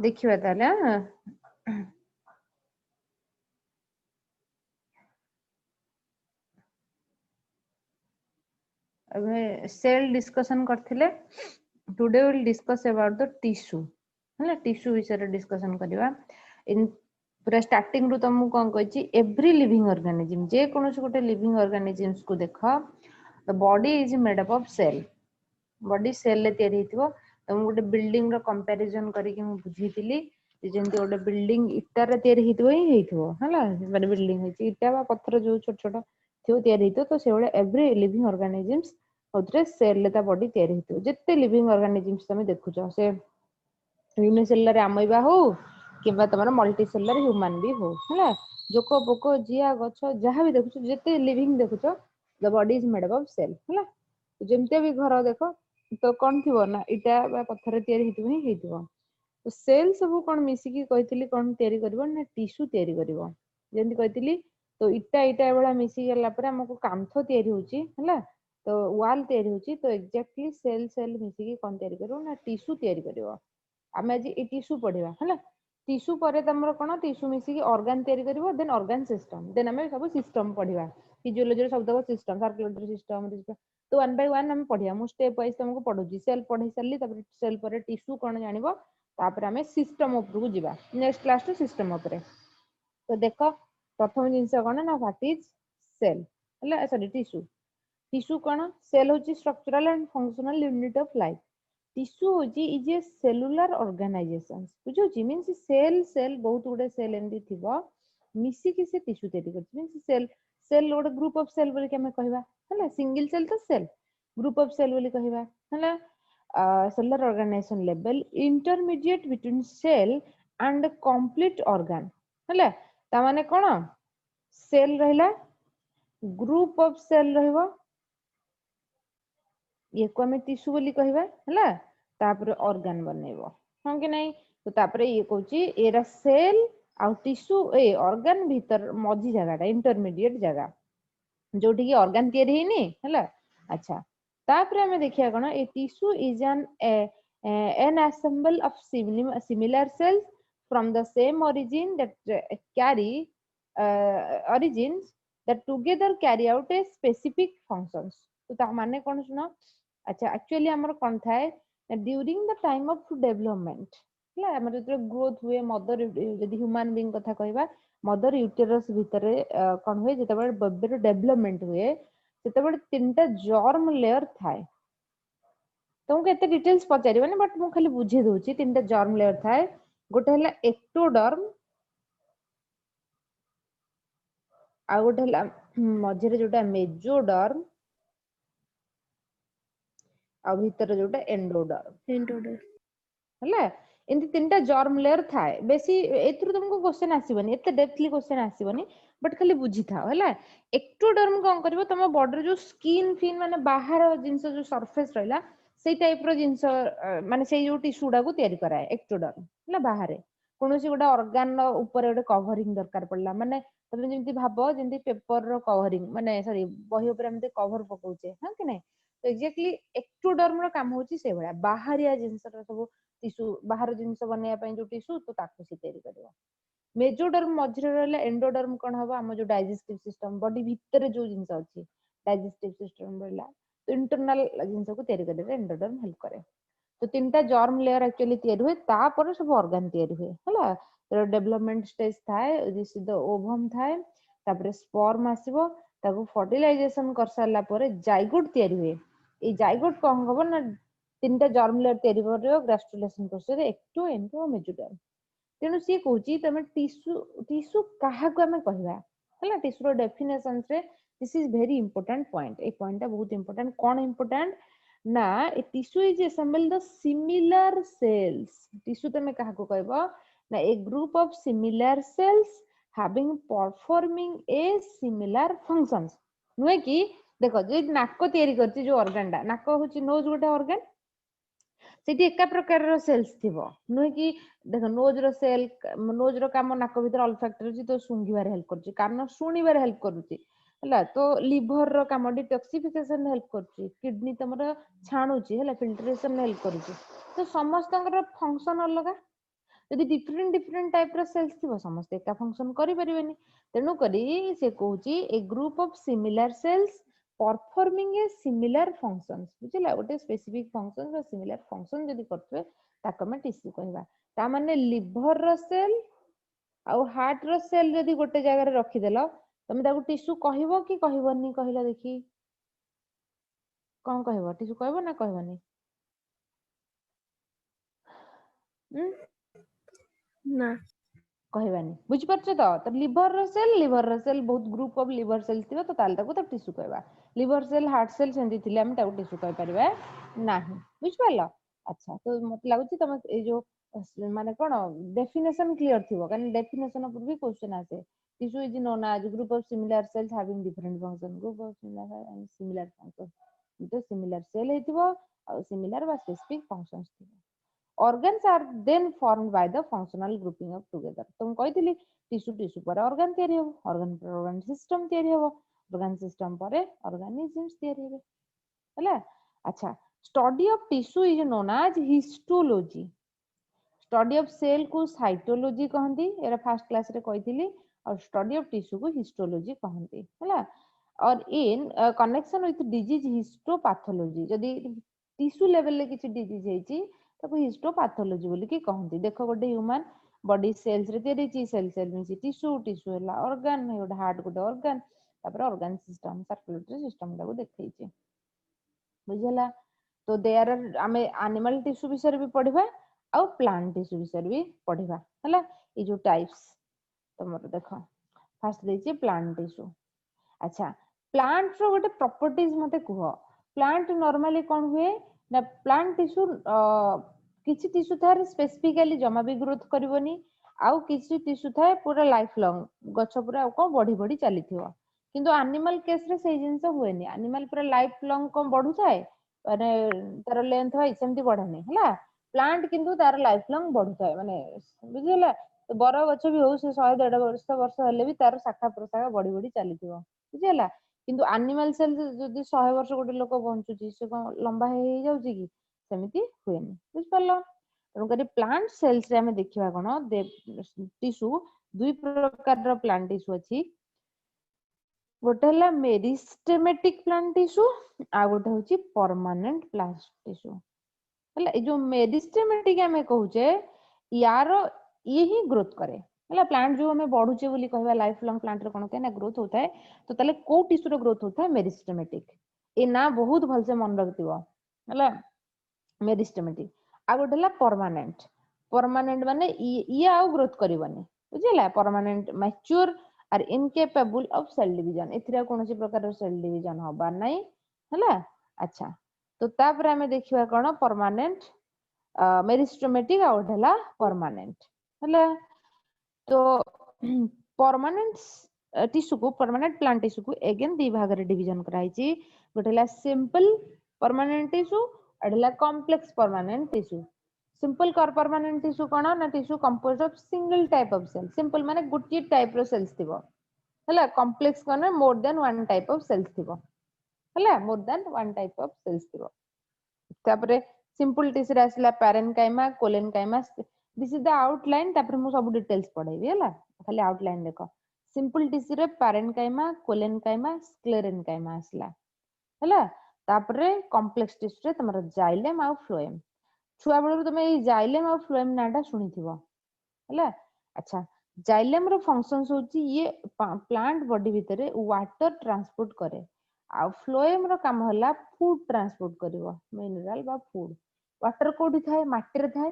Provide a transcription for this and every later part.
देखिबा ताले अबे सेल डिस्कशन करथिले today will discuss about the tissue हला टिश्यू विषय डिस्कशन करबा इन पूरा स्टार्टिंग रु तुमको कौन कहछि एवरी लिविंग ऑर्गेनिज्म जे कोनोस गोटे लिविंग ऑर्गेनिज्म्स को देख the body is made up of cell body cell ले तयारी हितबो तुम गोटे बिल्डिंग रो कंपैरिजन करिकि मु बुझीतिली जेंति गोटे बिल्डिंग इटा रे तयारी हितबो ही हितबो हला माने बिल्डिंग हिची इटा बा पत्थर जो छोट छोट थियो तयारी हितो तो से बळे एवरी लिविंग ऑर्गेनिज्म्स होतरे सेल ले ता बॉडी तयारी हितो जत्ते लिविंग ऑर्गेनिज्म्स तुम देखुछो से यूनिसेलुलर अमीबा हो किबा तमरा मल्टी सेलुलर ह्यूमन भी हो हला जोको पोको जिया गछ जहां भी देखुछो जत्ते लिविंग देखुछो the body is made up of cell हला जेमते भी घर देखो तो कौन थी ना इटा बा पत्थर तयारी हितबो ही हितबो तो सेल सब कौन मिसिकी कहतिली कौन तयारी करबो ना टिश्यू तयारी करबो जेंति कहतिली तो इटा इटा बेला मिसी गेला पर हमको कांथो तयारी होची हला तो वॉल तयारी होची तो एग्जैक्टली सेल सेल मिसिकी कौन तयारी करबो ना टिश्यू तयारी करबो आमे आज ए टिश्यू पढिबा हला टिश्यू परे तमरो कोन टिश्यू मिसिकी ऑर्गन तयारी करबो देन ऑर्गन सिस्टम देन हमें सब सिस्टम पढिबा फिजियोलॉजी रे शब्द को सिस्टम सर्कुलेटरी सिस्टम तो वन बाय वन हम पढिया मु स्टेप वाइज तुमको पढौची सेल पढै सरली तब सेल परे टिश्यू कोन जानिबो तापर हमें सिस्टम ऊपर को जीवा नेक्स्ट क्लास टू सिस्टम ऊपर तो देखो प्रथम जिंस कोन ना व्हाट इज सेल हला सॉरी टिश्यू टिश्यू कोन सेल होची structural and functional unit of life tissue होची इज ए सेलुलर ऑर्गेनाइजेशन बुझौची मींस सेल सेल बहुत गुडे सेल एंदी थिबो मिसी कि से टिश्यू तयारी करछि मींस सेल सेल गोटे ग्रुप ऑफ सेल बोली के हमें कहबा हला सिंगल सेल तो सेल ग्रुप ऑफ सेल बोली कहबा हला cellular organization level intermediate between cell and complete organ हला ता माने कोन सेल रहिला ग्रुप ऑफ सेल रहबो ये को हमें टिश्यू बोली कहबा हला तापर ऑर्गन बनेबो हम कि नहीं तो तापर ये कहूची एरा सेल आ टिश्यू ए ऑर्गन भीतर मझी जगह इंटरमीडिएट जगह जोठी की ऑर्गन तयारी हेनी हला अच्छा तापर हमें देखिया कोन a tissue is an assemble of similar cells from the same origin that carry origins that together carry out a specific functions तो ता माने कोन सुनो अच्छा एक्चुअली हमर कोन थाए during the time of development हला हमर जो ग्रोथ हुए मदर यदि ह्यूमन बीइंग कथा कहबा मदर यूटेरस भितरे कोन हुए जेतबे बेबीर डेवलपमेंट हुए सेतबे तीनटा जर्म लेयर थाए तुमको एते डिटेल्स पचारिबा बट मु खाली बुझे दोची तीनटा जर्म लेयर थाए गोटे हला एक्टोडर्म आ गोटे हला मझरे जोटा मेजोडर्म आ भीतर जोटा एंडोडर्म हला एंती तीनटा जर्म लेयर थाए बेसी एथुर तुमको क्वेश्चन आसीबनी एते डेप्थली क्वेश्चन आसीबनी बट खाली बुझी थाओ हला एक्टोडर्म कोन करबो तम बॉडी जो स्किन फिन माने बाहर जिंस जो सरफेस रहला सेई टाइप रो जिंस माने सेई जो टिश्यू डा को तयारी कराए एक्टोडर्म हला बाहर कोनोसी गोटे ऑर्गन ऊपर गोटे कवरिंग दरकार पड़ला माने तुम जेंति भाबो जेंति पेपर रो कवरिंग माने सॉरी बही ऊपर हम कवर पकाउचे हां कि नै तो एक्जेक्टली एक्टोडर्म रो काम होची से बडा बाहरिया जिंस रो सब टिश्यू बाहर जिंस बनेया पई जो टिश्यू तो ताको से तयारी करबो मेजोडर्म मझरे रहला एंडोडर्म कोन हबो हम जो डाइजेस्टिव सिस्टम बॉडी भीतर जो जिंस अछि डाइजेस्टिव सिस्टम रहला तो इंटरनल जिंस को तयारी करे एंडोडर्म हेल्प करे तो तीनटा जर्म लेयर एक्चुअली तयारी हुए तापर सब ऑर्गन तयारी हुए हला तो डेवलपमेंट स्टेज थाए दिस इज द ओवम थाए तापर स्पर्म आसीबो ताको फर्टिलाइजेशन कर सारला परे जाइगोट तयारी हुए ए जाइगोट कोन हबो ना तीनटा जर्म लेयर तयारी करबो ग्रास्टुलेशन प्रोसेस एक्टो एंडो मेजोडर्म तेनु सी कहूची तमे टिश्यू टिश्यू काहा को हमें कहबा हला टिश्यू रो डेफिनेशन रे this is very important point a point बहुत इंपोर्टेंट कोन इंपोर्टेंट ना a tissue is assemble the similar cells tissue तमे काहा को कहबो ना a group of similar cells having performing a similar functions नुए की देखो जे नाको तयारी करची जो ऑर्गन डा नाको होची नोज गोटे ऑर्गन सेठी एका प्रकार रो सेल्स थिबो नुए की देखो नोज रो सेल नोज रो काम नाक भीतर अल्फैक्टरी तो सुंघिबार हेल्प करची कान सुनिबार हेल्प करूची हला तो लिवर रो काम डिटॉक्सिफिकेशन हेल्प करची किडनी तमरो छाणुची हला फिल्ट्रेशन हेल्प करूची तो समस्त फंक्शन अलगा यदि डिफरेंट डिफरेंट टाइप रो सेल्स थिबो समस्त एका फंक्शन करि परिबेनी तेनु करी से कहूची a group of similar cells performing a similar functions बुझिला गोटे स्पेसिफिक फंक्शन वा सिमिलर फंक्शन जदी करथवे ताको हम टिश्यू कहबा ता माने लिवर रो सेल आउ हार्ट रो सेल जदी गोटे जगह रे रखि देलो तमे ताको टिश्यू कहबो कि कहबोनी कहिला देखि कोन कहबो टिश्यू कहबो ना कहबोनी ना कहबानी बुझि परछ तो लिवर रो सेल बहुत ग्रुप ऑफ लिवर सेल थिबो तो ताल ताको तो टिश्यू कहबा लिवर सेल हार्ट सेल सेंदी थिले हम ताको टिश्यू कह परबा नाही बुझि परलो अच्छा तो मत लागुची तमे ए जो माने कोन डेफिनेशन क्लियर थिबो कारण डेफिनेशन ऊपर भी क्वेश्चन आसे tissue is known age group of similar cells having different function group of similar function तो सिमिलर सेल हेतिबो और सिमिलर वा स्पेसिफिक फंक्शंस थिबो organs are then formed by the functional grouping of together तुम कहथिली tissue पर organ तयारी हो organ पर organ system तयारी हो organ system पर organisms तयारी हो हैला अच्छा study of tissue is known as histology study of cell को cytology कहंती एरा फर्स्ट क्लास रे कहथिली और study of tissue को histology कहंती हैला और in connection with disease histopathology जदी टिश्यू लेवल ले किछि डिजीज हेची ताको हिस्टोपैथोलॉजी बोली कि कहंती देखो गोटे ह्यूमन बॉडी सेल्स रे तयारी छि सेल सेल मिछि टिश्यू टिश्यू हला ऑर्गन गोटे हार्ट गोटे ऑर्गन तापर ऑर्गन सिस्टम सर्कुलेटरी सिस्टम ताको देखै छि बुझला तो देयर आमे एनिमल टिश्यू विषय भी पढिबा आ प्लांट टिश्यू विषय भी पढिबा हला ए जो टाइप्स तमरो देखो फर्स्ट देछि प्लांट टिश्यू अच्छा प्लांट रो गोटे प्रॉपर्टीज मते कह प्लांट नॉर्मली कोन हुए ना प्लांट टिश्यू किछि टिश्यू थार स्पेसिफिकली जमा भी ग्रोथ करबोनी आउ किछि टिश्यू थाए पूरा लाइफ लॉन्ग गछ पूरा को बढ़ी बढ़ी चली थिवो किंतु एनिमल केस रे सेही जिंस हुएनी एनिमल पूरा लाइफ लॉन्ग को बढ़ु थाए माने तार लेंथ वाइज सेमती बढ़ेनी हला प्लांट किंतु तार लाइफ लॉन्ग बढ़ु थाए माने बुझिला बर गछ भी हो से 100-150 वर्ष हेले भी तार शाखा प्रशाखा बढ़ी बढ़ी चली थिवो बुझिला किंतु एनिमल सेल जदी 100 वर्ष गोटे लोक बंचुची से कोन लंबा हे जाउची कि सेमिति हुएनी बुझ परलो तनु करी प्लांट सेल्स रे हमें देखिबा कोन टिश्यू दुई प्रकार रो प्लांट टिश्यू अछि गोटे हला मेरिस्टेमेटिक प्लांट टिश्यू आ गोटे होची परमानेंट प्लांट टिश्यू हला ए जो मेरिस्टेमेटिक हमें कहूचे यार ये ही ग्रोथ करे हला प्लांट जो हमें बढ़ुचे बोली कहबा लाइफ लॉन्ग प्लांट रे कोन के ना ग्रोथ होता है तो तले को टिश्यू रो ग्रोथ होता है मेरिस्टेमेटिक ए ना बहुत भल से मन रखतिबो हला मेरिस्टेमेटिक आ गोटे हला परमानेंट परमानेंट माने ये आउ ग्रोथ करबनी बुझिला permanent mature are incapable of cell division एथिरा कोनोसी प्रकार सेल डिवीजन होबा नै हला अच्छा तो तापर हमें देखिबा कोन परमानेंट मेरिस्टेमेटिक आ गोटे हला परमानेंट हला तो परमानेंट टिश्यू को परमानेंट प्लांट टिश्यू को अगेन दी भाग रे डिवीजन कराई छि गोटे हला सिंपल परमानेंट टिश्यू अडला complex permanent tissue simple permanent tissue कोन ना tissue composed of single type of cell simple माने गुटी टाइप रो सेल्स थिबो हला कॉम्प्लेक्स कोन more than one type of cells थिबो हला more than one type of cells थिबो तापरे सिंपल टिश्यू रे आसला parenchyma collenchyma this is the outline तापरे मु सब डिटेल्स पढाइबी हला खाली आउटलाइन देखो सिंपल टिश्यू रे पैरेनकाइमा कोलेनकाइमा स्क्लेरेनकाइमा आसला हला तापरे कॉम्प्लेक्स टिश्यू रे तमरो जाइलेम आ फ्लोएम छुआ बेलू तुम ये जाइलेम और फ्लोएम नाटा शुनिथिबो हला अच्छा जाइलेम रो फंक्शंस होची ये प्लांट बॉडी भितरे वाटर ट्रांसपोर्ट करे आ फ्लोएम रो काम होला फूड ट्रांसपोर्ट करिवो मिनरल बा फूड वाटर कोठी थाए माटी रे थाए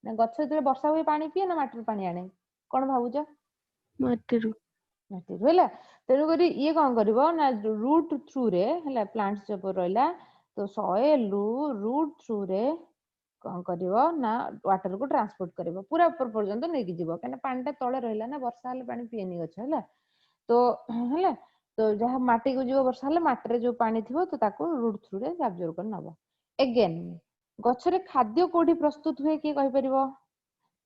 ना गछ जे वर्षा होई पानी पिए ना माटी रे पानी आने कोन भाबुजा माटी रो हला तेनु करी ये कोन करिवो ना रूट थ्रू रे हला प्लांट्स जे पर रहला तो सॉइल रूट थ्रू रे कौन करिवो ना वाटर को ट्रांसपोर्ट करिवो पूरा ऊपर पर्यंत नेकी जीवो कने पानी तळे रहला ना वर्षा हले पानी पिएनी गछ हला तो जहा माटी को जीवो वर्षा हले माटी रे जो पानी थिवो तो ताको रूट थ्रू रे एब्जॉर्ब कर नबो अगेन गछ रे खाद्य कोठी प्रस्तुत हुए की कहि परिवो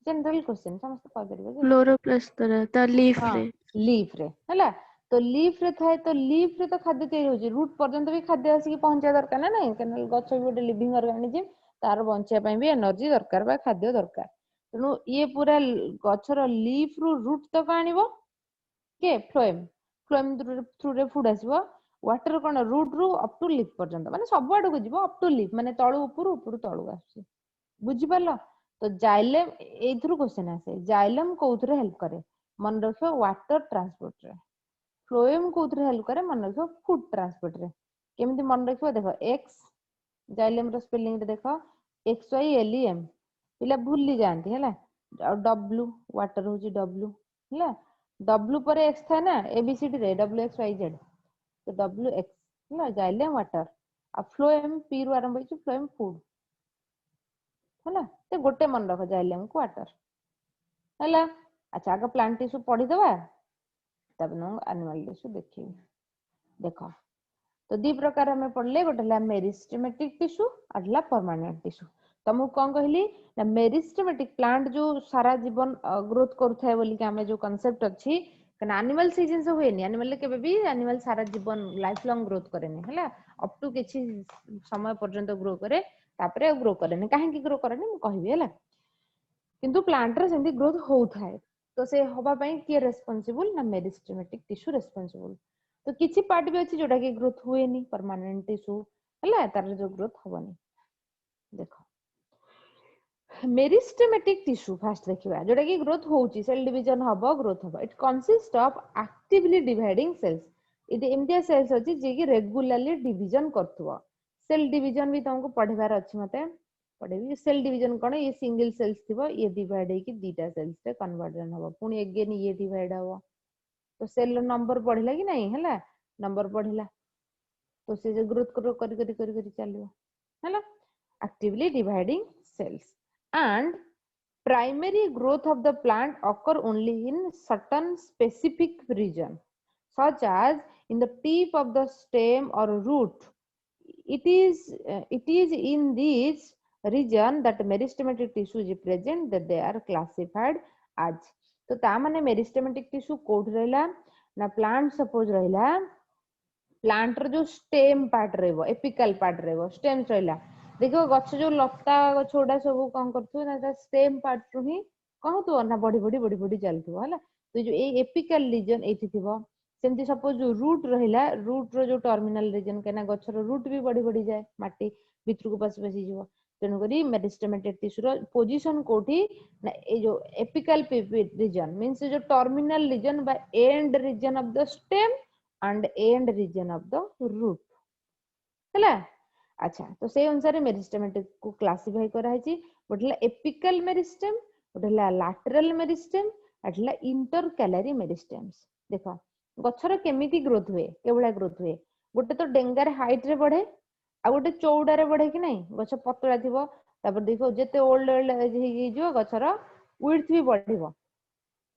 जनरल क्वेश्चन समस्त कहि परिवो क्लोरोप्लास्ट तरह ता लीफ रे हला तो लीफ रे थाए तो लीफ रे तो खाद्य तैयार होची रूट पर्यंत भी खाद्य आसी पहुंचा दरकार ना नहीं कने गछ भी गोटे लिविंग ऑर्गेनिज्म तार बंचिया भी एनर्जी दरकार बा खाद्य दरकार ତେଣु ये पूरा गछर लीफ रु रूट तक आनिबो के फ्लोएम फ्लोएम थ्रू रे फूड आसीबो वाटर कोन रूट रु अप टू लीफ पर्यंत माने सब आडू को जीवो अप टू लीफ माने तळु ऊपर तळु आसी बुझी पारलो तो जाइलेम एथुरु क्वेश्चन आसे जाइलेम कोउथरे हेल्प करे मन रखो वाटर ट्रांसपोर्ट रे फ्लोएम कोउथरे हेल्प करे मन रखो फूड ट्रांसपोर्ट रे केमिति मन रखिबो देखो एक्स जाइलेम रो स्पेलिंग रे देखो X Y L E M पिला भूली जानती है डब्ल्यू वाटर होची डब्ल्यू है डब्ल्यू पर एक्स था ना एबीसीडी रे डब्ल्यू एक्स वाई जेड तो डब्ल्यू एक्स है जाइलेम वाटर आ फ्लोएम पी रु आरंभ होची फ्लोएम फूड है तो गोटे मन रख जाइलेम को वाटर है अच्छा आगे प्लांट टिश्यू पढ़ी दवा तब न एनिमल टिश्यू देखिए देखो तो दी प्रकार हमें पढ़ले गोटे मेरिस्टेमेटिक टिश्यू और परमानेंट टिश्यू तुमको कौन कहली ना मेरिस्टेमेटिक प्लांट जो सारा जीवन ग्रोथ करूଥାଏ बोली कि हमें जो कांसेप्ट अछि कना एनिमल से जिंस होएनी एनिमल के भी एनिमल सारा जीवन लाइफ लॉन्ग ग्रोथ करेनी हला अप टू किछि समय पर्यंत ग्रो करे तापरे ग्रो करेनी काहे की ग्रो करेनी मैं कहबी हला किंतु प्लांट रे सेंती ग्रोथ होउଥାଏ तो से होबा पई के रेस्पोंसिबल ना मेरिस्टेमेटिक टिश्यू रेस्पोंसिबल तो किछि पार्ट भी अछि जोटा की ग्रोथ हुएनी परमानेंट टिश्यू हला तार जो ग्रोथ होबनी देखो मेरिस्टेमेटिक टिश्यू फास्ट देखिबा जोटा की ग्रोथ होउची सेल डिवीजन हबो ग्रोथ हबो it consist of actively dividing cells it एमतिया सेल्स अछि जे की रेगुलरली डिवीजन करथुवा सेल डिवीजन भी तुमको पढ़िबार अछि मते पढ़ेबी सेल डिवीजन कोन ये सिंगल सेल्स थिबो ये डिवाइड हे की दीटा सेल्स रे कन्वर्जन हबो पुनी अगेन ये डिवाइड हबो तो सेल नंबर बढ़िला कि नहीं हला नंबर बढ़िला तो से जो ग्रोथ करी चलियो हला actively dividing cells and primary growth of the plant occur only in certain specific region such as in the tip of the stem or root it is in this region that meristematic tissue is present that they are classified as तो ता माने meristematic tissue code रहला ना plant suppose रहला plant रो जो stem part रहबो apical part रहबो stems रहला देखो गछ जो लता गछ उडा सब कोन करथु ना स्टेम पार्ट रु ही कहतु ना बड़ी चलथु हला तो जो ए एपिकल रीजन एथि थिबो सेमती सपोज रूट रहिला रूट रो जो टर्मिनल रीजन केना गछ रो रूट भी बड़ी जाए माटी भितर को पसी जीवो तेनु करी मेरिस्टेमेटिक टिश्यू रो पोजीशन कोठी ना ए जो एपिकल रीजन मींस जो टर्मिनल रीजन बा end region of the stem end end region of the root हला अच्छा तो से अनुसार मेरिस्टेमेटिक को क्लासिफाई करा है गोटेला एपिकल मेरिस्टेम गोटेला लैटरल मेरिस्टेम आटला इंटरकैलरी मेरिस्टेम्स देखो गछर केमिति ग्रोथ हुए केवला ग्रोथ हुए गोटे तो डेंगार हाइट रे बढ़े आ गोटे चौड़ा रे बढ़े कि नहीं गछ पतला थिबो तापर देखो जते ओल्ड ओल्ड एज हे जो गछर विड्थ भी बढ़िबो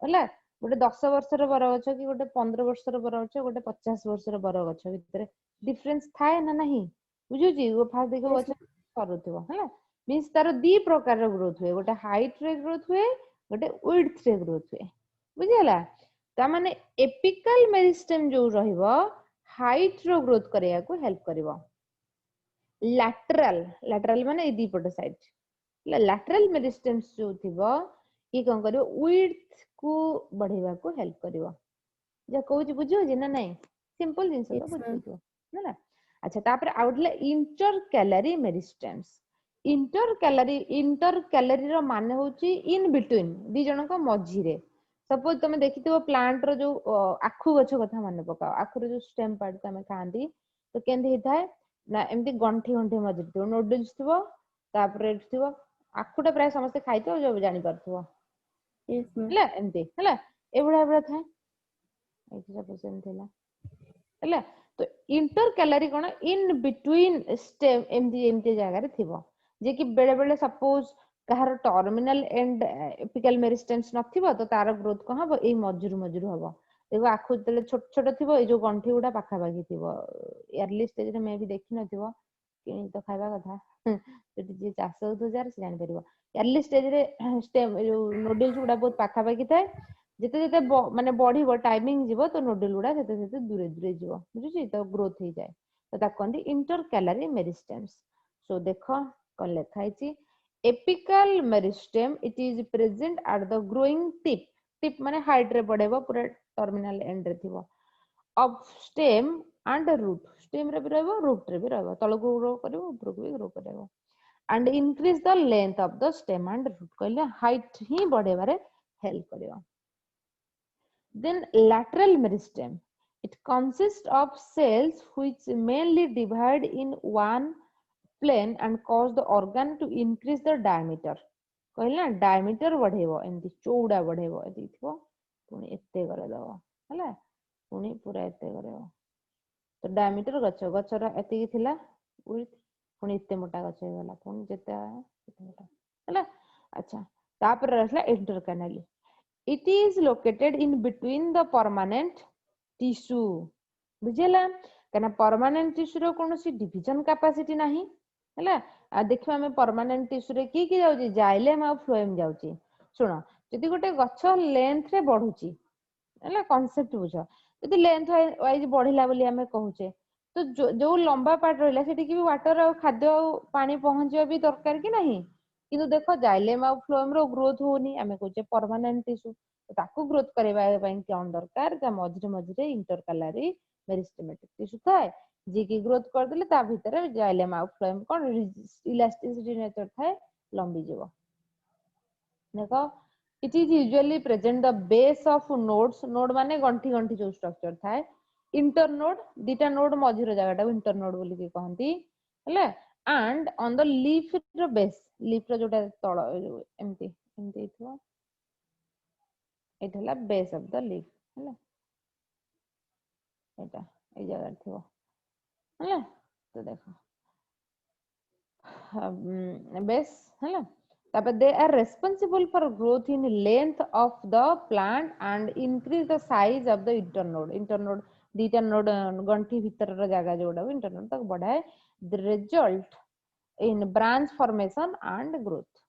हला गोटे 10 वर्षर बर गछ कि गोटे 15 वर्षर बर गछ गोटे 50 वर्षर बर गछ भितर डिफरेंस थाए ना नहीं बुझुची वो फास्ट देखो Yes, गछ करूथबो हला मींस तार दी प्रकार रो ग्रोथ हुए गोटे हाइट रे ग्रोथ हुए गोटे विड्थ रे ग्रोथ हुए बुझिला ता माने एपिकल मेरिस्टेम जो रहइबो हाइट रो ग्रोथ करिया को हेल्प करिवो लैटरल माने ए दी पट साइड लैटरल मेरिस्टेम्स जो थिबो ई कोन करिवो विड्थ को बढ़ेवा को हेल्प करिवो जे कहूची बुझियो जे ना नहीं सिंपल जिंस तो yes, ma'am. बुझियो ना अच्छा तापर आउटले इंटरकैलरी मेरिस्टेम्स इंटरकैलरी रो माने होची इन बिटवीन दी जण को मझी रे सपोज तुम देखिथिबो प्लांट रो जो आखु गछ कथा माने पकाओ आखु रो जो स्टेम पार्ट को हमें खांदी तो केंदी हिताए ना एमती गंठी गंठी मझी तो नोडल्स थिबो तापर थिबो आखुटा प्राय समस्त खाइतो जो जानि परथबो Yes, ma'am. हला एमती हला एबडा थाए एठी सपोज एमती हला हला तो इंटरकैलरी कोन इन बिटवीन स्टेम एमती जगह रे थिबो जे कि बेले बेले सपोज कहार टर्मिनल एंड एपिकल मेरिस्टेम्स नथिबो तो तार ग्रोथ को हबो ए मजूर हबो देखो आखु तले छोट छोट थिबो ए जो गंठी गुडा पाखा पाखी थिबो अर्ली स्टेज रे मे भी देखि नथिबो किनि तो खाइबा कथा जेति जे चाष होतो जार से जानि परिबो अर्ली स्टेज रे स्टेम जो नोडल्स गुडा बहुत पाखा पाखी थाए जेते जेते माने बढ़िबो टाइमिंग जीवो तो नोडल गुडा सेते सेते दूरे जीवो बुझुची तो ग्रोथ हो जाए तो ता कहंदी इंटरकैलरी मेरिस्टेम्स सो देखो कोन लेखा हिची apical meristem it is present at the growing tip tip माने हाइट रे बढ़ेबो पूरा टर्मिनल एंड रे थिबो of stem and root stem रे भी रहबो रूट रे भी रहबो तळको ग्रो करबो ऊपर को भी ग्रो करबो and increase the length of the stem and root कहले height ही बढ़ेबारे help करियो then lateral meristem it consists of cells which mainly divide in one plane and cause the organ to increase the diameter कहले ना diameter बढ़ेबो एंती चौड़ा बढ़ेबो एती थिबो पुनी एते करे दबो हला पुनी पूरा एते करबो तो diameter गछरा एती थिला width पुनी एते मोटा गछ हे गला पुनी जेते एते मोटा हला अच्छा तापर रहला इंटरकैनल it is located in between the permanent tissue बुझेला कना permanent tissue रो कोनोसी division capacity नाही हला आ देखिबा हमें permanent tissue रे की जाउची जाइलेम आ फ्लोएम जाउची सुनो जदी गोटे गछ लेंथ रे बढ़ुची हला कांसेप्ट बुझ जदी लेंथ वाइज बढ़िला बोली हमें कहूचे तो जो लंबा पार्ट रहिला सेठी की भी वाटर और खाद्य और पानी पहुंचवा भी दरकार कि नहीं किंतु देखो जाइलेम और फ्लोएम रो ग्रोथ होनी हमें कहूचे परमानेंट टिश्यू ताकू ग्रोथ करबा पई कोन दरकार का मझरे मझरे इंटरकैलरी मेरिस्टेमेटिक टिश्यू थाए जे की ग्रोथ कर देले ता भीतर जाइलेम और फ्लोएम कोन इलास्टिसिटी नेचर थाए लंबी जीवो देखो it is usually present the base of nodes node माने गंठी गंठी जो स्ट्रक्चर थाए internode दीटा नोड मझिरो जगहटा इंटरनोड बोली के कहंती हला and on the leaf row base leaf रो जोटा तळ एमती एमती थो एठला base of the leaf हला एटा ए जगह थो हला तो देखो base हला तापर they are responsible for growth in length of the plant and increase the size of the internode दीटा नोड गंठी भीतर रो जगह जोडा इंटरनोड तक बढ़ाए the result in branch formation and growth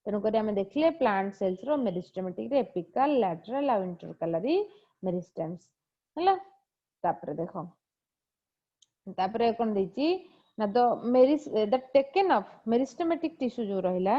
तेनु करी हमें देखले प्लांट सेल्स रो मेरिस्टेमेटिक रे एपिकल लैटरल और इंटरकैलरी मेरिस्टेम्स हला तापर देखो तापर कोन देची ना the meris the taken of meristematic tissue जो रहिला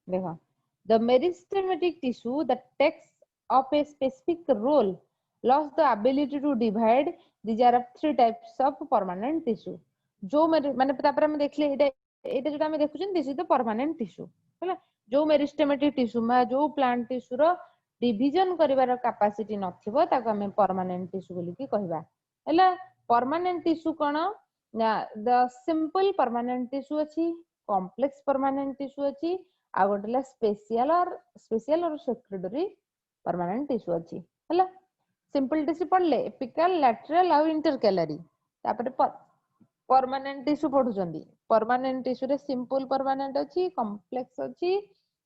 देखो the meristematic tissue that takes up a specific role lost the ability to divide these are three types of permanent tissue जो माने तापर हम देखले एटा जोटा हम देखुछन this is the permanent tissue हैला जो मेरिस्टेमेटिक टिश्यू मा जो प्लांट टिश्यू रो डिवीजन करिवार कैपेसिटी नथिबो ताको हम परमानेंट टिश्यू बोली की कहबा हैला परमानेंट टिश्यू कोन द सिंपल परमानेंट टिश्यू अछि कॉम्प्लेक्स परमानेंट टिश्यू अछि आ गोटेला स्पेशल और सेक्रेटरी परमानेंट टिश्यू अछि हैला सिंपल टिश्यू पड़ले एपिकल लैटरल और इंटरकैलरी तापर परमानेंट टिश्यू पढुचंदी परमानेंट टिश्यू रे सिंपल परमानेंट अछि कॉम्प्लेक्स अछि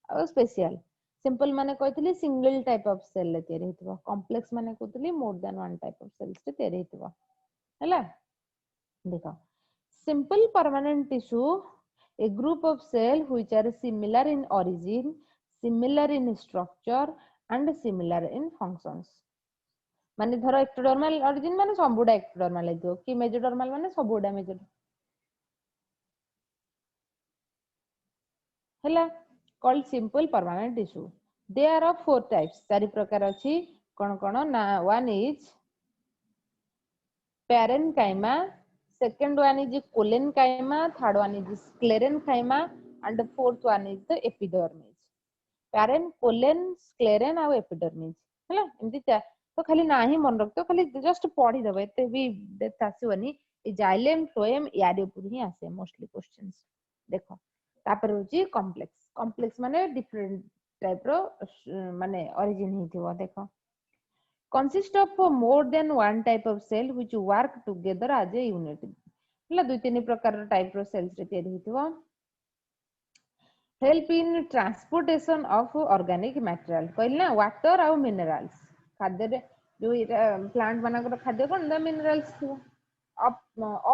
और स्पेशल सिंपल माने कहतली सिंगल टाइप ऑफ सेल ले तयार हेतबो कॉम्प्लेक्स माने कहतली more than one type of cells रे तयार हेतबो हैला देखो simple permanent tissue a group of cells which are similar in origin similar in structure and similar in functions माने धरो एक्टोडर्मल origin माने सबुडा एक्टोडर्मल हेतो कि मेजोडर्मल माने सबुडा मेजो हैला called simple permanent tissue there are four types चारि प्रकार अछि कोन कोन ना one is parenchyma second one is collenchyma third one is sclerenchyma and the fourth one is the epidermis parent collen scleren और epidermis हैला एमती तो खाली नाही मन रखतो खाली जस्ट पढी देबे एते भी डेथ आसीवनी ए जाइलेम फ्लोएम यार ऊपर ही आसे मोस्टली क्वेश्चंस देखो तापर होची कॉम्प्लेक्स माने डिफरेंट टाइप रो माने ओरिजिन हिथिबो देखो consist of more than one type of cell which work together as a unit हला दुई तीन प्रकार टाइप रो सेल्स रे तयार हिथिबो help in transportation of organic material कहला वाटर और मिनरल्स खाद्य रे जो प्लांट मानकर खाद्य कोन द मिनरल्स थिबो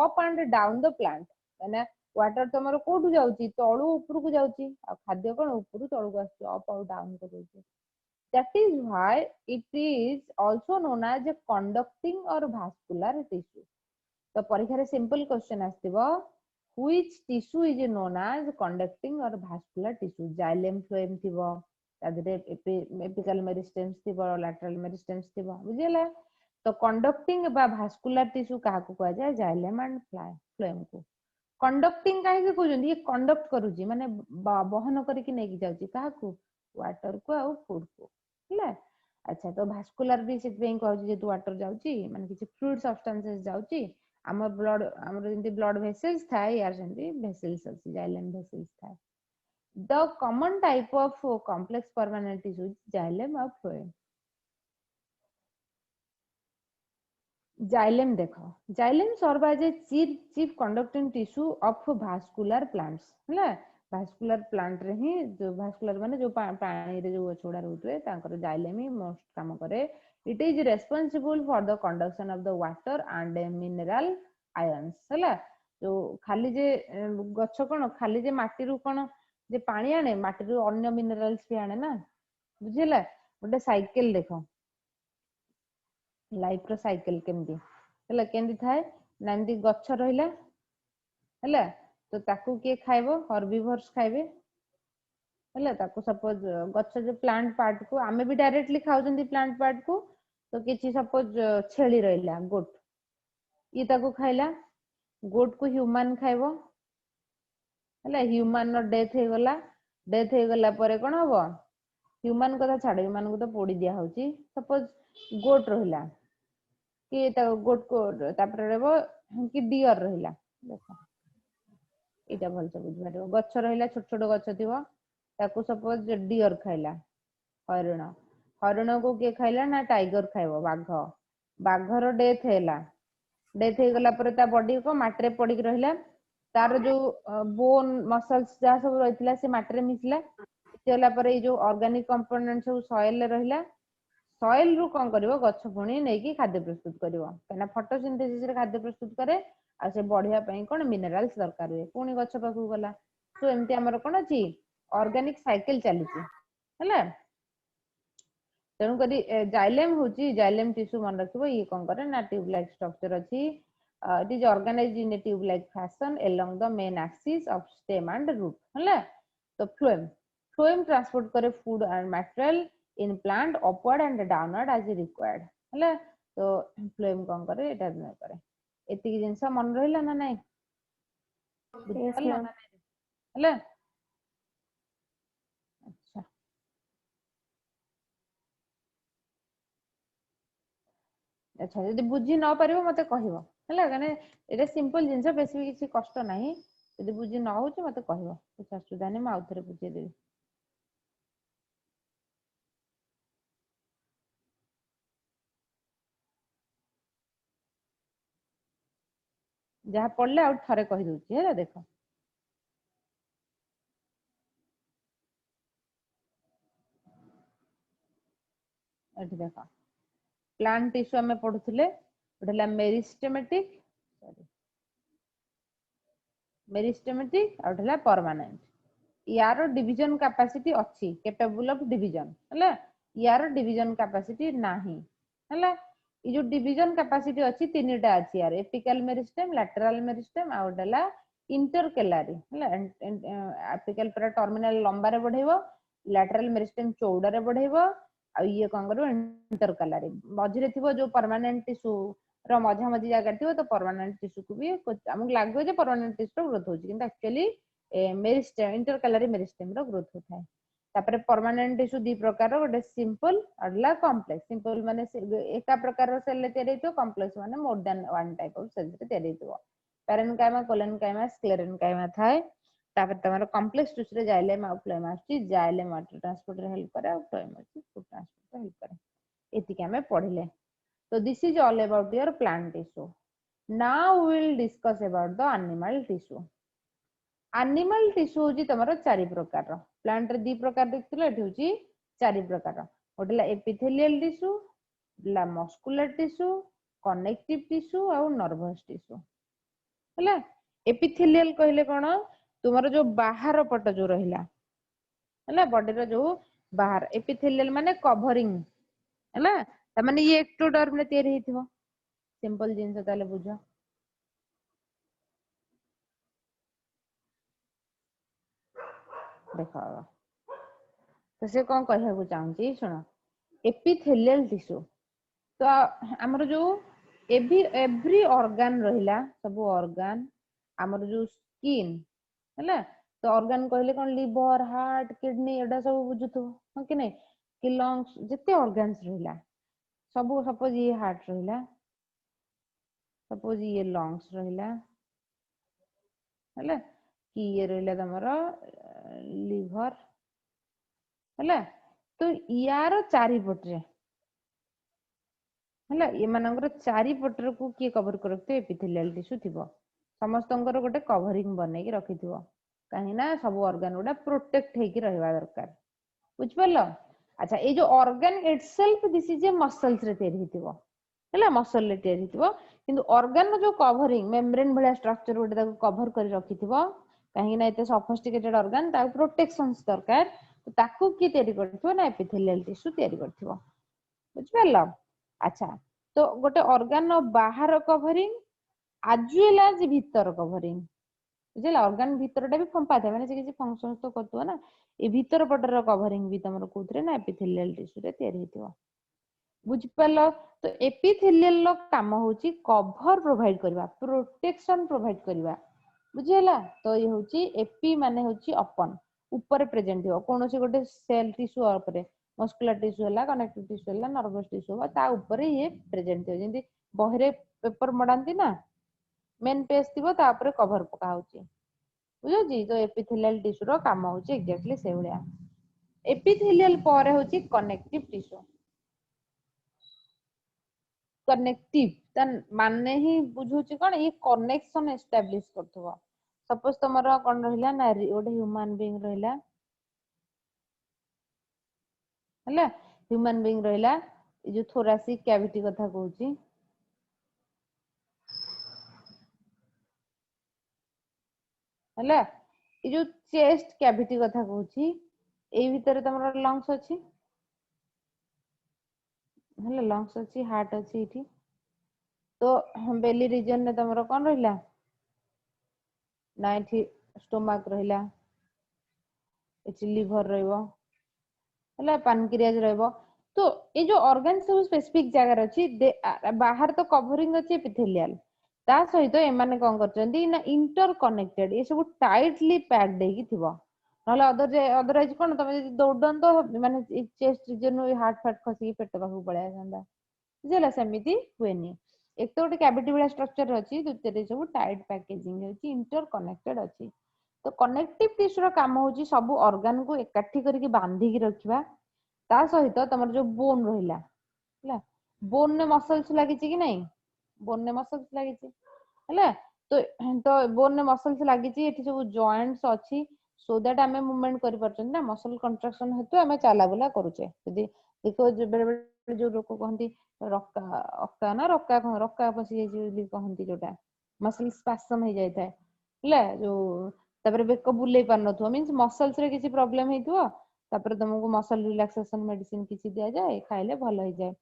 up and down the plant माने वाटर तमरो कोठु जाउची तळु ऊपर को जाउची आ खाद्य कोन ऊपर तळु को आसी अप और डाउन को जाउची that is why it is also known as a conducting or vascular tissue तो परीक्षा रे सिंपल क्वेश्चन आस्तिबो which tissue is known as conducting और भास्कुलर टिश्यू जाइलेम फ्लोएम थिबो तादरे एपिकल मेरिस्टेम्स थिबो लैटरल मेरिस्टेम्स थिबो बुझिला तो कंडक्टिंग बा भास्कुलर टिश्यू काहा को कहआ जाय जाइलेम एंड फ्लोएम को कंडक्टिंग काहे के कहउजन ये कंडक्ट करूजी माने बहन करिक नेकी जाउची काहा को वाटर को आ फूड को हैला अच्छा तो भास्कुलर भी सिथबें कहउची जे वाटर जाउची माने किछि फ्लूइड सब्सटेंसेस जाउची आम ब्लड आम जमी ब्लड भेसल्स थाए यार जमी भेसल्स अच्छी जाइलेम भेसल्स थाए the common type of complex permanent tissue xylem और फ्लोएम जाइलेम देखो xylem serve as a chief conducting tissue of vascular plants हैला भास्कुलर प्लांट रे ही जो भास्कुलर माने जो पानी रे जो छोड़ा रहउतवे तांकर जाइलेम ही मोस्ट काम करे it is responsible for the conduction of the water and mineral ions हैला जो खाली जे गच्छ कोन खाली जे माटी रु कोन जे पानी आने माटी रु अन्य मिनरल्स भी आने ना बुझिला गोटे साइकिल देखो लाइफ रो साइकिल केमदी हैला केमदी थाए ना एमदी गच्छ रहिला हैला तो ताकू के खाइबो हर्बिवोर्स खाइबे हैला ताकू सपोज गच्छ जो प्लांट पार्ट को आमे भी डायरेक्टली खाउजंदी प्लांट पार्ट को तो किछि सपोज छेली रहिला गोट ई ताकू खाइला गोट को ह्यूमन खाइबो हैला ह्यूमन रो डेथ हे गला परे कोन हबो ह्यूमन कथा छाड़ ह्यूमन को तो पोड़ी दिया होची सपोज गोट रहिला कि गोट को तापर रहबो कि डियर रहिला देखो एटा भल से बुझ पारिबो गच्छ रहिला छोट छोट गच्छ थिबो ताकू सपोज डियर खाइला हरिण हरिण को के खाइला ना टाइगर खाइबो बाघ डेथ हे गला परे ता बॉडी को माटरे पड़ी रहिला तार जो बोन मसल्स जा सब रहितला से माटरे मिसला मिसला परे जो ऑर्गेनिक कंपोनेंट सब सॉइल रे रहिला सॉइल रु कौन करिवो गच्छ पुणी नेकी खाद्य प्रस्तुत करिवो कना फोटोसिंथेसिस रे खाद्य प्रस्तुत करे आ से बढ़िया पई कोन मिनरल्स दरकार हुए पुणी गच्छ पाखु गला तो एमती हमर कोन अछि ऑर्गेनिक साइकिल चलीची हैला तेणु करी जाइलेम होची जाइलेम टिश्यू मन रखिबो ये कोन करे ना ट्यूब लाइक स्ट्रक्चर अछि it is organised in a tube like fashion along the main axis of stem and root हैला तो फ्लोएम ट्रांसपोर्ट करे food and material in plant upward and downward as required हैला तो phloem कोन करे एटा न करे एति जिंस मन रहिला ना नाही बुझला ना नाही हैला अच्छा अच्छा यदि बुझी न पारिबो मते कहिबो हैला कने एटा सिंपल जिंस बेसी किछि कष्ट नाही यदि बुझी न होची मते कहिबो कुछ असुविधा नै म आउथरे बुझी देबी जहाँ पढ़ले आउट थरे कहि दोची हैला देखो एठी देखो प्लांट टिश्यू हमें पढुथिले ओडला मेरिस्टेमेटिक आउटला परमानेंट यार डिवीजन कैपेसिटी अच्छी कैपेबल ऑफ डिवीजन हैला यार डिवीजन कैपेसिटी नाही हैला ई जो डिवीजन कैपेसिटी अच्छी तीनटा अच्छी यार एपिकल मेरिस्टेम लैटरल मेरिस्टेम आउटला इंटरकेलारी हैला एपिकल पर टर्मिनल लंबा रे बढ़ेबो लैटरल मेरिस्टेम चौड़ा रे बढ़ेबो आ ये कोन करो इंटरकेलारी मझिरे थिबो जो परमानेंट टिश्यू रो मझा मझी जगह थिबो तो परमानेंट टिश्यू को भी हमक लागो जे परमानेंट टिश्यू ग्रोथ होची किंतु एक्चुअली मेरिस्टेम इंटरकेलारी मेरिस्टेम रो ग्रोथ होता है तापर परमानेंट टिश्यू दी प्रकार गोटे सिंपल अडला कॉम्प्लेक्स सिंपल माने एका प्रकार रो सेल तयारी तो कॉम्प्लेक्स माने more than one type of cell तयारी तो पैरेन्काइमा कोलेनकाइमा स्क्लेरेनकाइमा थाए तापर तमरो कॉम्प्लेक्स टिश्यू रे जाइलेम आ फ्लोएम आछि जाइलेम वाटर ट्रांसपोर्ट रे हेल्प करे आ फ्लोएम आछि फूड ट्रांसपोर्ट रे हेल्प करे एति के हमें पढिले तो this is all about your plant tissue now we will discuss about the animal tissue animal tissue होची तमरो चारि प्रकार रो प्लांट रे दी प्रकार देखथिलो एठी होची चारि प्रकार रो ओटला एपिथेलियल टिश्यू ला मस्कुलर टिश्यू कनेक्टिव टिश्यू आ नर्वस टिश्यू हैला एपिथेलियल कहले कोन तुमरो जो बाहर पट जो रहिला हैला बॉडी रो जो बाहर एपिथेलियल माने कवरिंग हैला त माने ये एक्टोडर्म ने तयारी हिथिबो सिंपल जिंस ताले बुझो देख तो से कौन कहू चाहूँगी शुण एपिथेलियल टिश्यू तो आमर जो एवरी ऑर्गन रहिला सब ऑर्गन आमर जो स्किन है तो ऑर्गन कहले कौन लिवर हार्ट किडनी एटा सब बुझुथो हाँ कि नहीं कि लंग्स जिते ऑर्गन्स रहिला सब सपोज ये हार्ट रहिला सपोज ये लंग्स रहिला है कि ये रहिला तमरो लिवर है तो यार चारिपटे है ये मानकर चारिपटर को किए कवर कर रखिथे एपिथेलियल टिश्यू थिबो समस्तंकर गोटे कवरिंग बनै की रखिथिबो कहीं ना सब ऑर्गन गुडा प्रोटेक्ट हेकी रहबा दरकार बुझ परलो अच्छा ये जो organ itself this is a muscles रे तयारी हिथिबो हैला मसल रे तयारी हिथिबो किंतु ऑर्गन जो कवरिंग मेम्ब्रेन भलिया स्ट्रक्चर गोटे ताको कवर कर रखिथिबो कहीं ना एते सोफिस्टिकेटेड ऑर्गन ताको प्रोटेक्शंस दरकार तो ताकू की तयारी करथिबो ना एपिथेलियल टिश्यू तयारी करथिबो बुझ परलो अच्छा तो गोटे ऑर्गन बाहर कवरिंग आज वेल एज भीतर कवरिंग बुझला ऑर्गन भीतरटा भी फंपा था माने से किसी फंक्शंस तो करतुवा ना ए भीतर पटर कवरिंग भी तमरो कोथरे ना एपिथेलियल टिश्यू रे तयारी हिथिबो बुझ परलो तो एपिथेलियल लो काम होची कवर प्रोवाइड करबा प्रोटेक्शन प्रोवाइड करबा बुझला तो ये होची एपी माने होची अपन ऊपर प्रेजेंट हो कोनोसी गोटे सेल टिश्यू ऊपर मस्कुलर टिश्यू हला कनेक्टिव टिश्यू हला नर्वस टिश्यू हला ता ऊपर ये प्रेजेंट हो जेंति बहरे पेपर मडांती ना मेन पेज थिबो ता ऊपर कवर पका होची बुझोची तो एपिथेलियल टिश्यू रो काम होची एग्जैक्टली से भलिया एपिथेलियल पर होची कनेक्टिव टिश्यू कनेक्टिव तन माने ही बुझोची कोन ये कनेक्शन एस्टैब्लिश करथबो सपोज तमरो कोन रहिला ना ओडे ह्यूमन बीइंग रहिला हैला ह्यूमन बीइंग रहिला ए जो थोरासिक कैविटी कथा कहूची हैला ए जो चेस्ट कैविटी कथा कहूची ए भीतर तमरो लंग्स अछि हैला लंग्स अछि हार्ट अछि इठी तो बेली रीजन ने तमरो कोन रहिला ना इठी स्टोमक रहिला इठी लिवर रहइबो हैला पैनक्रियाज रहइबो तो ये जो ऑर्गन सब स्पेसिफिक जगह अछि बाहर तो कवरिंग अछि एपिथेलियल ता सहित एमाने कोन करचंदी ना इंटर कनेक्टेड ये सब टाइटली पैक्ड हेकी थिबो नले अदरवाइज कोन तमे जदि दौडन तो माने चेस्ट रीजन हार्ट फाट खसी पेट पाखु पळे आसंदा बुझला सेमिति हुएनी एक तो गोटे कैविटी वाला स्ट्रक्चर अछि दुतीय सब टाइट पैकेजिंग अछि इंटर कनेक्टेड अछि तो कनेक्टिव टिश्यू रो काम होची सब ऑर्गन को इकट्ठी करके बांधी की रखिबा ता सहित तमर जो बोन रहिला हैला बोन ने मसल्स लागि छि कि नहीं बोन ने मसल्स लागि छि हैला तो बोन ने मसल्स लागि छि एठी सब जॉइंट्स अछि सो दैट आमे मूवमेंट करि परछन ना मसल कंट्रैक्शन हेतु आमे चाला बुला करूचे यदि देखो बेले बेले जो लोक कहंती रक्का अक्का ना रक्का रक्का पसी जे कहंती जोटा मसल स्पासम हे जाय थाए हैला जो तापर बेक बुले पार नथो मींस मसल्स रे किसी प्रॉब्लम हेतु तापर तुमको मसल रिलैक्सेशन मेडिसिन किसी दिया जाए खाइले भल हो जाए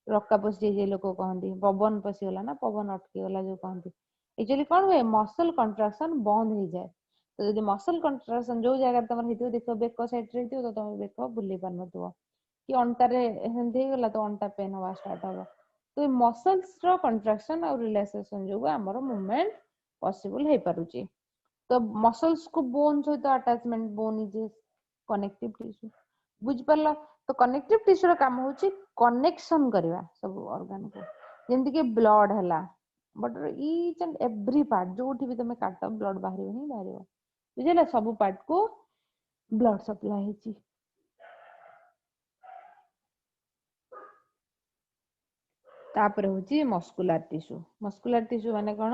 रक्का पसी जे लोक कहंती पवन पसी होला ना पवन अटकी गला जो कहंती एक्चुअली कोन हुए मसल कंट्रैक्शन बंद हो जाए तो यदि मसल कंट्रैक्शन जो जगह तमर हेतु देखो बेक साइड रे हेतु तो तुम बेक बुले पार नथो कि अंटा रे हेंदे गला तो अंटा पेन होवा स्टार्ट हो तो मसल्स रो कंट्रैक्शन और रिलैक्सेशन जो हमर मूवमेंट पॉसिबल हे पारुची तो मसल्स को बोन सहित attachment bone is connective tissue बुझ परला तो कनेक्टिव टिश्यू रो काम होची कनेक्शन करबा सब ऑर्गन को जेंति कि ब्लड हला but each and every part जोठी भी तमे काट ब्लड बाहर नहीं बाहर बुझला सब पार्ट को ब्लड सप्लाई हेची तापर होची मस्कुलर टिश्यू माने कोन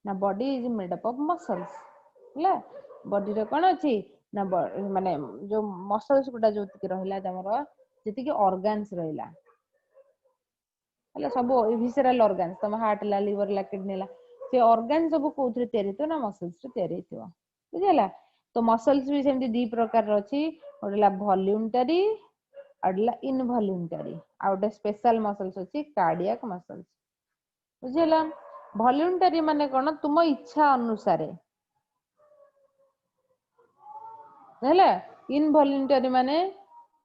ना body is made up of muscles हैला बॉडी रे कोन अछि ना माने जो मसल्स गुडा जो तिके रहला तमरो जति कि ऑर्गन्स रहला हैला सब विसरल ऑर्गन्स तम हार्ट ला लिवर ला किडनी ला से ऑर्गन सब कोथरे तयारी तो ना मसल्स रे तयारी थिबो बुझला तो मसल्स भी सेमति दी प्रकार अछि ओडला वॉल्यूंटरी अडला इनवॉल्यूंटरी आउटे स्पेशल मसल्स अछि कार्डियक मसल्स बुझला वॉल्यूंटरी माने कोन तुम इच्छा अनुसार हैला इनवॉलंटरी माने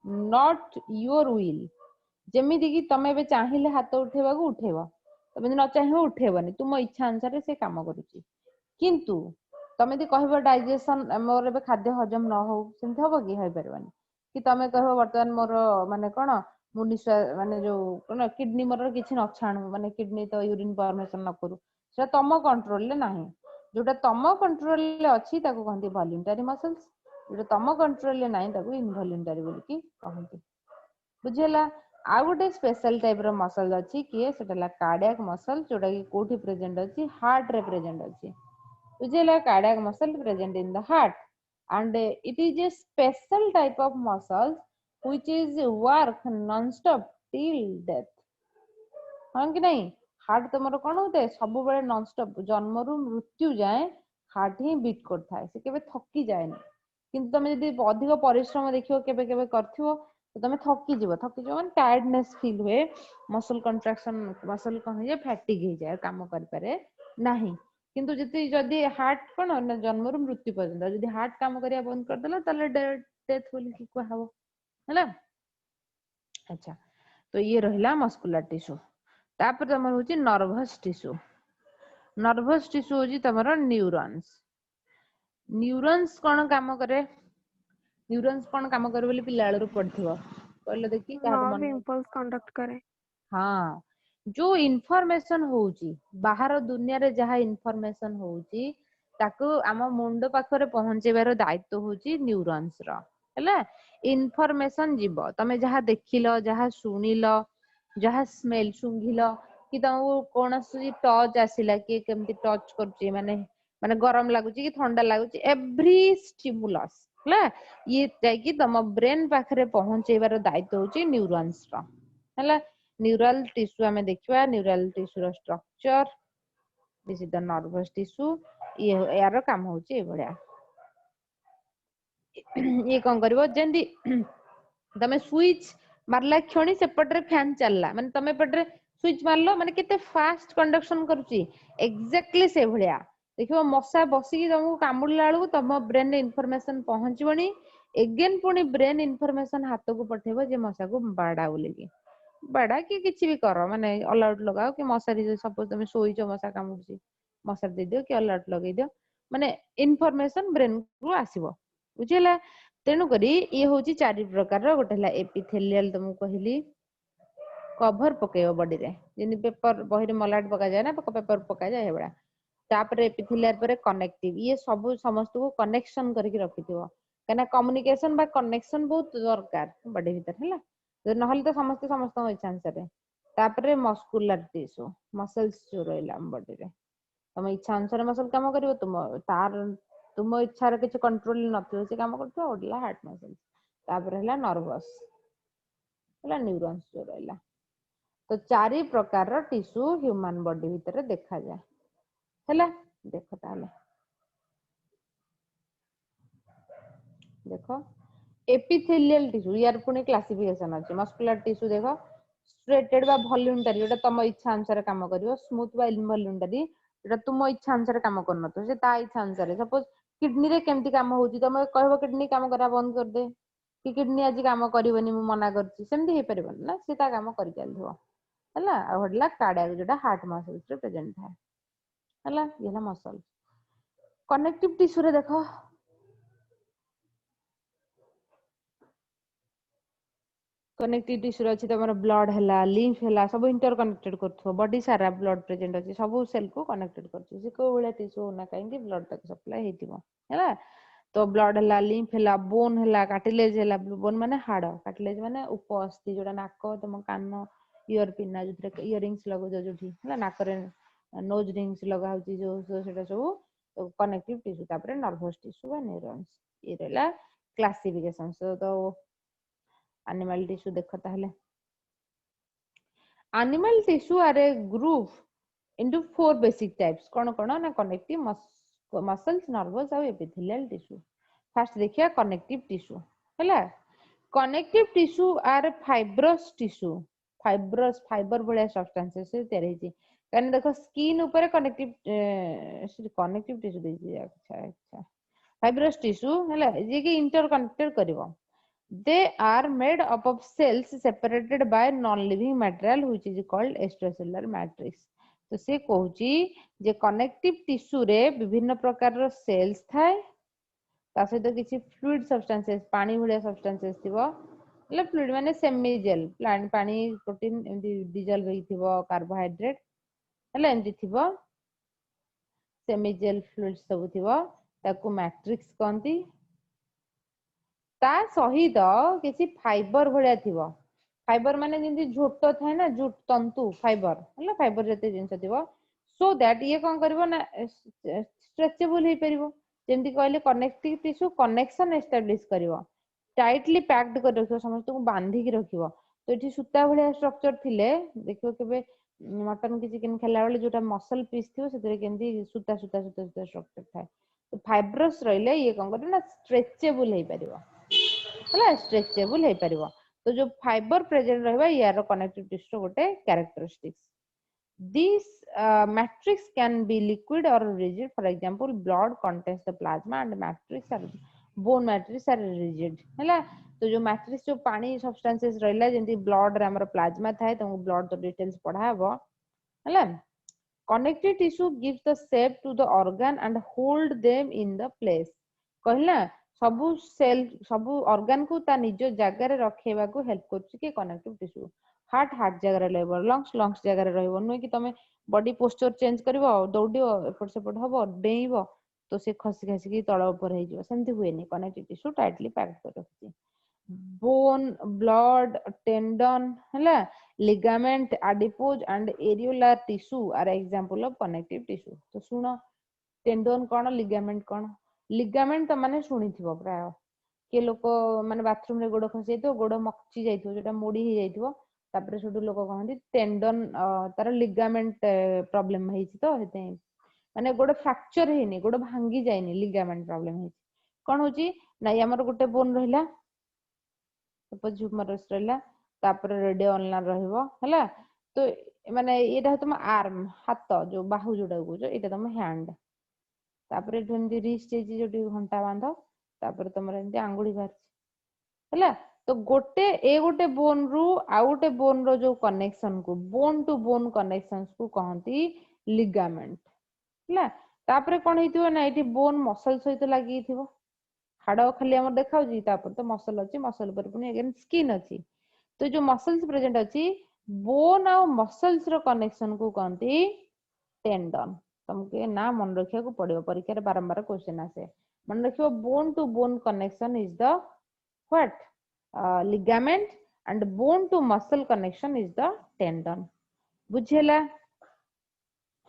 नॉट योर विल, जेमिति कि तमे बे चाहिले हाथ उठेबाकू उठेबो, तमे न चाहिबो उठेबनी, तुम इच्छा अनुसार से काम करूची। किंतु तमे दी कहबो डाइजेशन मोर बे खाद्य हजम न हो, सेमति हबो कि होय परबानी। कि तमे कहबो वर्तमान मोर माने कोन मुनिश्वा माने जो कोन किडनी मोर किछि न छाणु, माने किडनी तो यूरिन फॉर्मेशन न करू, से तम कंट्रोल ले नाही। जोटा तम कंट्रोल ले अछि ताको कहंती वॉलंटरी मसल्स, जोटा तम कंट्रोल ले नाही ताको इनवॉलंटरी बोली कि कहंती। बुझेला। आ गोटे स्पेशल टाइप रो मसल अछि कि सेटला कार्डियक मसल, जोटा कि कोठी प्रेजेंट अछि, हार्ट रे प्रेजेंट अछि। बुझेला। Cardiac muscle present in the heart and it is a special type of muscles which is work non-stop till death। हाँ कि नहीं? हार्ट तुमर कौन होता है सब बेले नॉन स्टॉप जन्म रु मृत्यु जाए हार्ट ही बीट करता है, से केबे थकी जाए नहीं। किंतु तुम यदि अधिक परिश्रम देखियो केबे केबे करथियो तो तुम थकी जीव माने टायर्डनेस फील हुए, मसल कंट्रैक्शन मसल कौन हो जाए फैटिक हो जाए, काम कर पारे नहीं। किंतु जति जदि हार्ट कोन ना जन्म रु मृत्यु पर्यंत जदि हार्ट काम करिया बंद कर देला तले डेथ बोली कि को हबो हैला। अच्छा, तो ये रहिला मस्कुलर टिश्यू। तापर तमर होची नर्वस टिश्यू। नर्वस टिश्यू होची तमर न्यूरॉन्स। न्यूरॉन्स कोन काम करे? न्यूरॉन्स कोन काम करे बोली पिला बेलू पढ़थिबो, कहले देखि काहा को लव मन। इम्पल्स कंडक्ट करे। हाँ, जो इनफॉरमेशन होउची बाहर दुनिया रे जहा इनफॉरमेशन होउची ताकू आम मुंड पाखरे पहुंचेबार दायित्व होउची न्यूरॉन्स रो हैला। इनफॉरमेशन जीवो तमे जहा देखिलो, जहा सुनिलो, जहा स्मेल सुंघिलो, कि तुमको कौन सी टच आसिला कि केमती टच करची माने माने गरम लागुची कि ठंडा लागुची, एवरी स्टिमुलस हैला ये जाकी तम ब्रेन पाखरे पहुंचेबार दायित्व होउची न्यूरॉन्स रो हैला। न्यूरल टिश्यू हमें देखिबा, न्यूरल टिश्यू रो structure, this is the nervous tissue. ये यार काम होउची ए भलिया। ये कौन करिवो जेंदी तमे स्विच मारला क्षणी सेपटरे फैन चलला माने तमे पटरे स्विच मारलो माने केते फास्ट कंडक्शन करूची, एग्जैक्टली से भलिया देखिबो मशा बसी कि तुमको कामुडला बेलू तम ब्रेन रे इनफॉरमेशन पहुंचबनी, एगेन पुनी ब्रेन इनफॉरमेशन हाथ को पठेबो जे मशा को बाडा बोली कि बाडा कि किछि भी करो माने ऑल आउट लगाओ कि मशारी सपोज तुम सोईचो मशा कामुडची मशारी दे दियो कि ऑल आउट लगे दियो, माने इनफॉरमेशन ब्रेन को आसीबो। बुझिला। तेणु करी ये होची चारि प्रकार रो। गोटे हला एपिथेलियल तुमको कहली कवर पकेयो बॉडी रे, जेनि पेपर बहिरे मलाट पका जाए ना पेपर पका जाए हेबड़ा। तापरे एपिथेलियल परे कनेक्टिव, ये सब समस्त को कनेक्शन करके रखिथिबो, कना कम्युनिकेशन बा कनेक्शन बहुत दरकार बॉडी भीतर हैला। नहले तो समस्त समस्त इच्छा अनुसार। तापरे मस्कुलर टिश्यू मसल्स जो रहला बॉडी रे, तुम इच्छा अनुसार मसल काम करिवो, तुम तार तुम इच्छा रे किछ कंट्रोल नथियो से काम करथो ओडला हार्ट मसल। तापर हला नर्वस हला न्यूरॉन्स जो रहला। तो चारि प्रकार रो टिश्यू ह्यूमन बॉडी भीतर देखा जाए हैला। देखो ताले देखो एपिथेलियल टिश्यू यार पुनी क्लासिफिकेशन अछि। मस्कुलर टिश्यू देखो स्ट्रेटेड बा वॉल्यूंटरी जोटा तुम इच्छा अनुसार काम करिवो, स्मूथ बा इनवॉल्यूंटरी जोटा तुम इच्छा अनुसार काम करन तो से ता इच्छा अनुसार। सपोज किडनी रे केमती काम होउची तुम कहबो किडनी काम करा बंद कर दे कि किडनी आज काम करबनी मु मना करची, सेमती हे परबनी ना, से ता काम करि चलथो हैला। आ हडला कार्डियक जोटा हार्ट मसल्स रे प्रेजेंट है हैला। ये ना मसल कनेक्टिव टिश्यू रे देखो कनेक्टिव टिश्यू अछि तमर ब्लड हैला, लिम्फ हैला, सब इंटर कनेक्टेड करथो, बॉडी सारा ब्लड प्रेजेंट अछि, सब सेल को कनेक्टेड करथो। से को बेले टिश्यू ना काहे ब्लड तक सप्लाई हेतिबो हैला। तो ब्लड हैला, लिम्फ हैला, बोन हैला, कार्टिलेज हैला। बोन माने हाड़, कार्टिलेज माने उप अस्थि जोटा नाक तम कान इयर पिना जोथरे इयरिंग्स लगो जोठी हैला, नाक रे नोज रिंग्स लगा होची जो सेटा सब कनेक्टिव टिश्यू। तापरे नर्वस टिश्यू बा न्यूरॉन्स ये रहला क्लासिफिकेशन। सो तो एनिमल टिश्यू देखो ताहले animal tissue are a group into four basic types कौन कौन ना कनेक्टिव मसल्स, नर्वस और एपिथेलियल टिश्यू। फर्स्ट देखिए कनेक्टिव टिश्यू हैला। Connective tissue are fibrous tissue, fibrous fibre भलिया सब्सटेंसेस से तयार हेची। कान देखो स्किन ऊपर कनेक्टिव टिश्यू देजी। अच्छा अच्छा fibrous tissue ହେଲା जे कि interconnected करिवो they are made up of cells separated by non-living material which is called extracellular matrix तो से कहूची जे कनेक्टिव टिश्यू रे विभिन्न प्रकार सेल्स थाए ता सहित किसी फ्लूइड सब्सटेंसेस पानी भलिया सब्सटेंसेस थिबो मतलब फ्लूइड माने सेमी जेल प्लांट पानी प्रोटीन एमती डिजॉल्व होई थिबो कार्बोहाइड्रेट ହେଲା एमती थिबो सेमी जेल फ्लूइड सब थिबो ताकू मैट्रिक्स कहंती ता सहित किसी फाइबर भलिया थिबो फाइबर माने जेंती झोट थाए ना झोट तंतु फाइबर हला फाइबर जते जिंस थिबो सो दैट ये कोन करबो ना स्ट्रेचेबल हे परिबो जेंती कहले कनेक्टिव टिश्यू कनेक्शन एस्टैब्लिश करिवो टाइटली पैक्ड कर रखियो समस्त को बांधी की रखियो तो एठी सूता भलिया स्ट्रक्चर थिले देखियो केबे मटन की चिकन खेला बेले जोटा मसल पीस थियो सेतरे केंती सूता सूता सूता सूता स्ट्रक्चर थाए तो फाइब्रस रहिले ये कोन करे ना स्ट्रेचेबल हे परिबो हला स्ट्रेचेबल हे परिबो तो जो फाइबर प्रेजेंट रहबा यार कनेक्टिव टिश्यू गोटे characteristics this matrix can be liquid or rigid for example blood contains the plasma and matrix are bone matrix are rigid हला तो जो मैट्रिक्स जो पानी सब्सटेंसेस रहला जेंती ब्लड रे हमर प्लाज्मा थाए तुम ब्लड तो डिटेल्स पढ़ाबो हला connective tissue gives the shape to the organ and hold them in the place कहला सबु सेल सबु ऑर्गन को ता निज जगह रे रखेबा को हेल्प करछि के कनेक्टिव टिश्यू हार्ट जगह रे लेबर लंग्स जगह रे रहबो न कि तमे बॉडी पोस्चर चेंज करबो दौडियो एपट सेपट हबो डेइबो तो से खसी खसी की तळ ऊपर हे जिवो सेमति हुएनी कनेक्टिव टिश्यू टाइटली पैक्ड कर रखछि बोन ब्लड टेंडन हला ligament adipose and areolar tissue are example of connective tissue तो सुनो टेंडन कोन लिगामेंट कोन लिगामेंट त माने सुनिथिबो प्राय के लोक माने बाथरूम रे गोड़ खसी जाइतो गोड़ मक्ची जाइतो जेटा मोड़ी हे जाइतो तापर छोटू लोक कहंती टेंडन तार लिगामेंट प्रॉब्लम हेछि तो हेते माने गोड़ फ्रैक्चर हेनी गोड़ भांगी जायनी लिगामेंट प्रॉब्लम हेछि कोन होछि ना हमर गोटे बोन रहिला सपोज ह्यूमरस रहिला तापर रेडियो अल्ना रहइबो हला तो माने एटा तुम आर्म हाथ जो बाहु जोडा को एटा तुम हैंड तापर एमती रिस्ट जे जो घंटा बांध तापर तुमर एमती आंगुली बाहर हला तो गोटे ए गोटे बोन रु आ गोटे बोन रो जो कनेक्शन को बोन टू बोन कनेक्शंस को कहंती लिगामेंट हला तापर कोन हेतिबो ना एठी बोन मसल सहित लागि थिबो हाड़ खाली हमर देखाउ जी तापर तो मसल अछि मसल पर पुनी अगेन स्किन अछि तो जो मसल्स प्रेजेंट अछि बोन आ मसल्स रो कनेक्शन को कहंती टेंडन तुमके ना मन रखिया को पड़ियो परीक्षा रे बारंबार क्वेश्चन आसे मन रखियो bone to bone connection is the what ligament and bone to muscle connection is the tendon बुझेला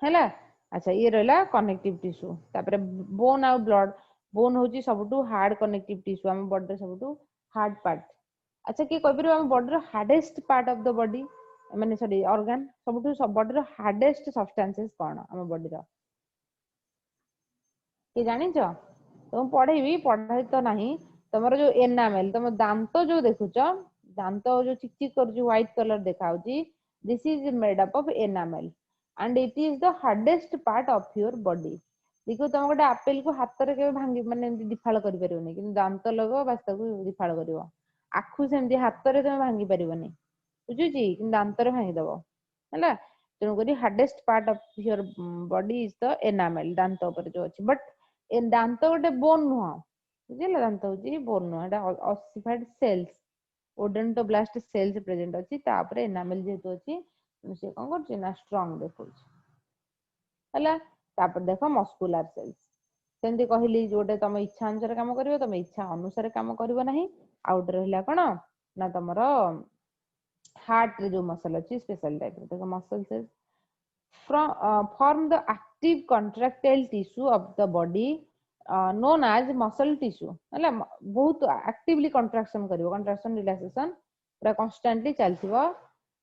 हैला अच्छा ये रहला कनेक्टिव टिश्यू तापर बोन आ ब्लड बोन होची सबटू हार्ड कनेक्टिव टिश्यू हम बॉडी रे सबटू हार्ड पार्ट अच्छा की कहबिरो हम बॉडी रो hardest part of the body माने सॉरी ऑर्गन सबटू बॉडी रो हार्डेस्ट सब्सटेंसेस कोन हम बॉडी रो के जानि छ तुम पढ़ेबी पढ़ाई तो नहीं तमरो जो एनामेल तुम दांत जो देखुछ दांत जो चिकचिक कर जो व्हाइट कलर देखाउची this is made up of enamel and it is the hardest part of your body देखो तुम गोटे आपेल को हाथ रे के भांगी माने दिफाळ करि परिबोनी किंतु दांत लगो बस ताको दिफाळ करिवो आखु सेमती हाथ रे तुम भांगी परिबोनी बुझुची किंतु दांत रे भांगी दबो हैला तेनु करी hardest part of your body is the enamel दांत ऊपर जो अछि बट ए दांत गोटे बोन नुह बुझिला दांत होची बोन नुह एटा ossified cells odontoblast cells present अछि तापर एनामेल जेतो अछि से कोन करछि ना स्ट्रांग देखौछि हला तापर देखो मस्कुलर सेल्स सेंती कहली जोटे तम इच्छा अनुसार काम करिवो तम इच्छा अनुसार काम करिवो नाही आउट रहला कोन ना तमरो हार्ट रे जो मसल अछि स्पेशल टाइप देखो muscle cells form the active contractile tissue of the body known as muscle tissue हला बहुत actively contraction करिवो contraction relaxation पूरा constantly चलथिवो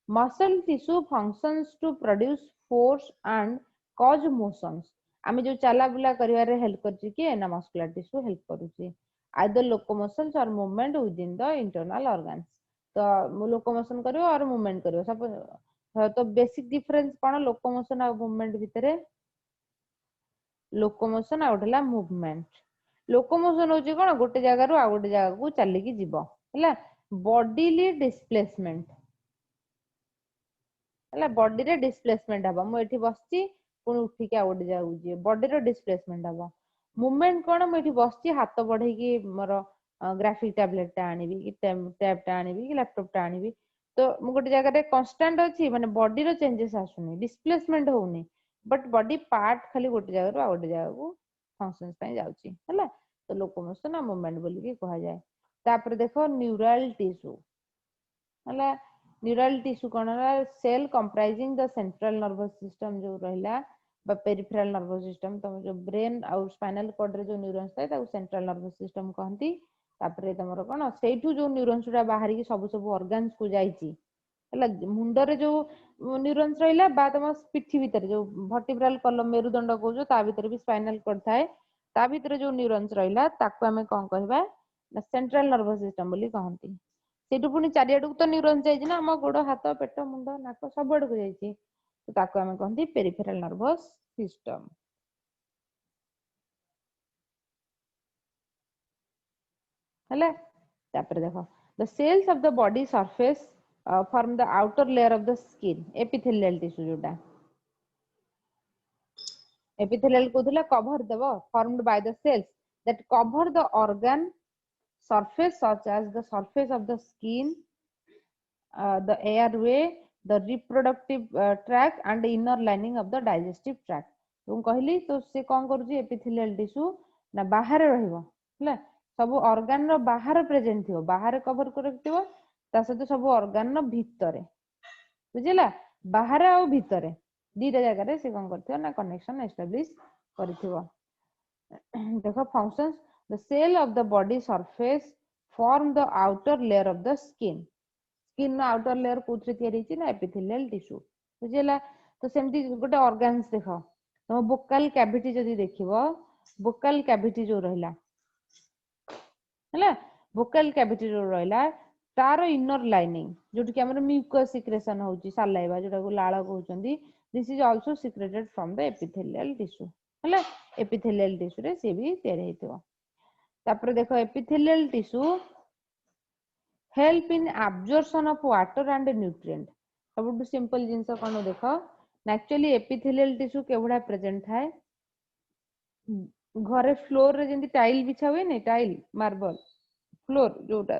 muscle tissue functions to produce force and cause motions आमे जो चला बुला करिवा रे हेल्प करछि कि ना muscular tissue हेल्प करूछि either locomotion or movement within the internal organs तो लोकोमोशन करिवो और मूवमेंट करिवो सब तो बेसिक डिफरेंस कोन लोकोमोशन और मूवमेंट भितरे लोकोमोशन आउट हला मूवमेंट लोकोमोशन होची कोन गोटे जगह रु आ गोटे जगह को चली की जीवो हैला बॉडीली डिस्प्लेसमेंट हैला बॉडी रे डिस्प्लेसमेंट हबो मु एठी बसची पुनी उठी के आ गोटे जगह को जी बॉडी रो डिस्प्लेसमेंट हबो मूवमेंट कोन मु एठी बसची हाथ बढ़े की मोर ग्राफिक टैबलेट टा आनिबी कि टैब टा आनिबी कि लैपटॉप टा आनिबी तो मु गोटे जगह रे कांस्टेंट अछि माने बॉडी रो चेंजेस आसुनी डिस्प्लेसमेंट होउनी बट बॉडी पार्ट खाली गोटे जगह रु आ गोटे जगह को फंक्शंस ପାଇଁ ଯାଉଛି ହେଲା तो लोकोमोशन और मूवमेंट बोली के कहा जाए तापर देखो न्यूरल टिश्यू ହେଲା न्यूरल टिश्यू कोन cell comprising the central nervous system जो रहिला बा पेरिफेरल नर्वस सिस्टम तुम जो ब्रेन और स्पाइनल कॉर्ड रे जो न्यूरॉन्स थाए ताको सेंट्रल नर्वस सिस्टम कहंती तापर तमरो कोन सेठू जो न्यूरॉन्स रा बाहरी की सब सब ऑर्गन्स को जाईची ହେଲା मुंड रे जो न्यूरॉन्स रहिला बा तम पिठी भीतर जो वर्टिब्रल कॉलम मेरुदंड कहजो ता भीतर भी स्पाइनल कॉर्ड थाए ता भीतर जो न्यूरॉन्स रहिला ताको हमें कोन कहबा सेंट्रल नर्वस सिस्टम बोली कहंती सेठू पुनी चारियाडू तो न्यूरॉन्स जाईची ना हम गोड़ हाथ पेट मुंड नाक सब आड़ को जाईची तो ताको हमें कहंती पेरिफेरल नर्वस सिस्टम हैला तापर देखो the cells of the body surface form the outer layer of the skin epithelial tissue जोटा epithelial कोथला cover देबो formed by the cells that cover the organ surface such as the surface of the skin the airway the reproductive tract and the inner lining of the digestive tract तुम कहली तो से कोन करूची epithelial tissue ना बाहर रहइबो हैला सब organ रो बाहर प्रेजेंट थिबो बाहर कवर करथिबो ता सहित सब organ रो भीतर बुझिला बाहर आ भीतर दीटा जगह रे से कोन करथिबो ना कनेक्शन एस्टैब्लिश करथिबो देखो functions the cell of the body surface form the outer layer of the skin outer layer कोथरे तयारी छि ना एपिथेलियल टिश्यू बुझिला तो सेमती गोटे ऑर्गन्स देखो तुम बोकल कैविटी जदी देखिबो बोकल कैविटी जो रहिला हैला बोकल कैविटी जो रहिला तारो इनर लाइनिंग जोटी कि हमर म्यूकस सिक्रेशन होची सालाइवा जोटा को लाळ कहउचंदी this is also secreted from the epithelial tissue हैला एपिथेलियल टिश्यू रे से भी तयार हेतिबो तापर देखो epithelial tissue help in absorption of water and nutrient सबटू सिंपल जिंस कोन देखो एक्चुअली एपिथेलियल टिश्यू केवडा प्रेजेंट है घरे फ्लोर रे जेंती टाइल बिछा हुए ने टाइल मार्बल फ्लोर जोटा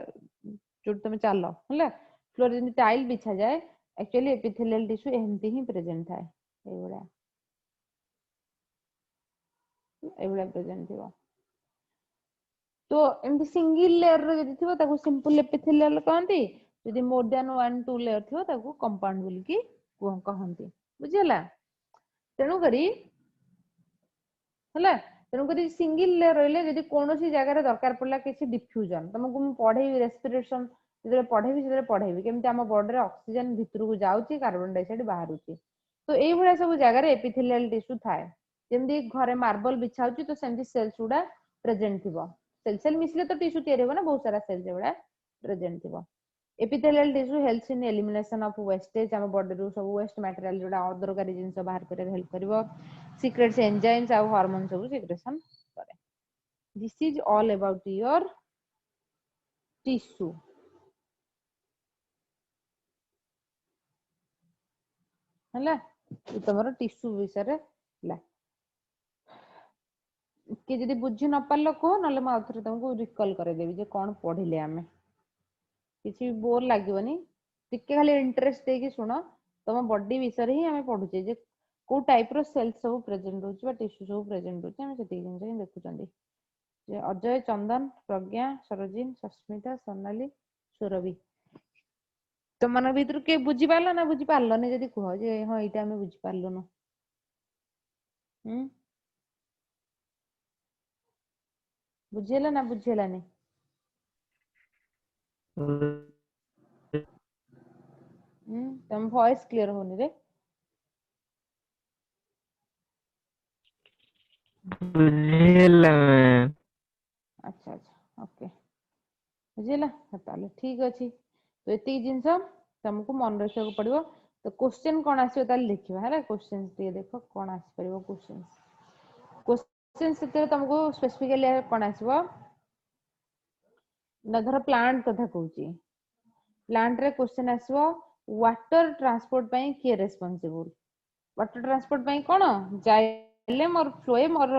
जो तुम चलो है फ्लोर जेंती टाइल बिछा जाए एक्चुअली एपिथेलियल टिश्यू एमती ही प्रेजेंट है एवढा प्रेजेंट थिबो तो एमती सिंगल लेयर रे जदी थिबो ताको सिंपल एपिथेलियल कहंती जदी मोर देन 1 2 लेयर थिबो ताको कंपाउंड बोल की कहंती बुझिला तेनु करी हला तेनु करी सिंगल लेयर रहले जदी कोनोसी जगह रे दरकार पड़ला किसी डिफ्यूजन तुमको मु पढे रेस्पिरेशन जदे पढेबी जदे पढेबी केमती हम बॉडी रे ऑक्सीजन भीतर को जाउची कार्बन डाइऑक्साइड बाहरुची तो एई भला सब जगह रे एपिथेलियल टिश्यू थाए जेमती घरे मार्बल बिछाउची तो सेमती सेल्स उडा प्रेजेंट थिबो सेल सेल मिसले तो टिश्यू तयार होबो ना बहुत सारा सेल जेवडा प्रेजेंट थिबो epithelial tissue helps in elimination of wastage हम बॉडी रो सब वेस्ट मटेरियल जोडा अदरकारी जिंस बाहर करे हेल्प करबो सीक्रेट्स एंजाइम्स और हार्मोन सब सीक्रेशन करे this is all about your tissue हला तमरो टिश्यू विषय रे ला कि जदी बुझी न पारलो को नले म आउथरे तुमको रिकॉल करे देबी जे कोन पढिले हमें किसी बोर लागबनी टिके खाली इंटरेस्ट दे के सुनो तम बॉडी विषय रे ही हमें पढुचे जे को टाइप रो सेल्स सब प्रेजेंट होची बा टिश्यू सब प्रेजेंट होची हम सेती जिंस ही देखुचंदी जे अजय चंदन प्रज्ञा सरोजिन सस्मिता सोनाली सुरभि तो मन भीतर के बुझी पारलो ना बुझी पारलो ने जदी कहो जे हां एटा हमें बुझी पारलो न बुझेला ना बुझेला ने तम वॉइस क्लियर होनी रे बुझेला अच्छा अच्छा ओके बुझेला ताले ठीक अछि तो एती जिंस तुमको मन रखिया को पड़िबो तो क्वेश्चन कोन आसीयो ताले लिखिबा हैला क्वेश्चन टे देखो कोन आसी परिबो क्वेश्चन क्वेश्चन से तुमको स्पेसिफिकली कौन आसबो ना धर प्लांट कथा कहूची प्लांट रे क्वेश्चन आसबो वाटर ट्रांसपोर्ट पई के रेस्पोंसिबल वाटर ट्रांसपोर्ट पई कोन जाइलेम और फ्लोएम और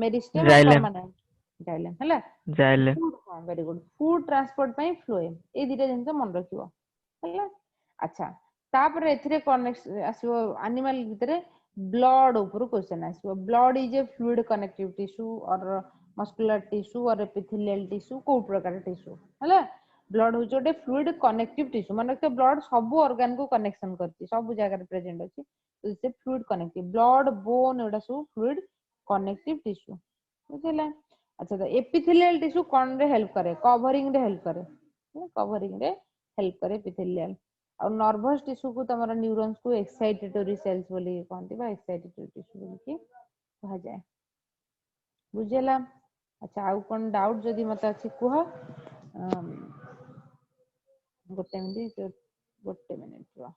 मेरिस्टेम और जाइलेम परमानेंट जाइलेम हला जाइलेम फूड हां वेरी गुड फूड ट्रांसपोर्ट पई फ्लोएम ए दिटा जिंस मन रखिबो हला अच्छा तापर एथिरे कनेक्ट आसीबो एनिमल भितरे ब्लड ऊपर क्वेश्चन आसीबो blood is a fluid connective tissue और मस्कुलर टिश्यू और एपिथेलियल टिश्यू को प्रकार टिश्यू हला ब्लड होचे ओटे फ्लूइड कनेक्टिव टिश्यू मन रखते ब्लड सब ऑर्गन को कनेक्शन करती सब जगह रे प्रेजेंट अछि तो से फ्लूइड कनेक्टिव ब्लड बोन एडा सब फ्लूइड कनेक्टिव टिश्यू बुझिला अच्छा तो एपिथेलियल टिश्यू कोन रे हेल्प करे कवरिंग रे हेल्प करे कवरिंग रे हेल्प करे एपिथेलियल और नर्वस टिश्यू को तमरा न्यूरॉन्स को एक्साइटेटरी सेल्स बोली कहंती बा एक्साइटेटरी टिश्यू बोली कि कहा जाए बुझिला अच्छा आउ कोन डाउट जदी मत अछि कुह गोटे मिनिट रो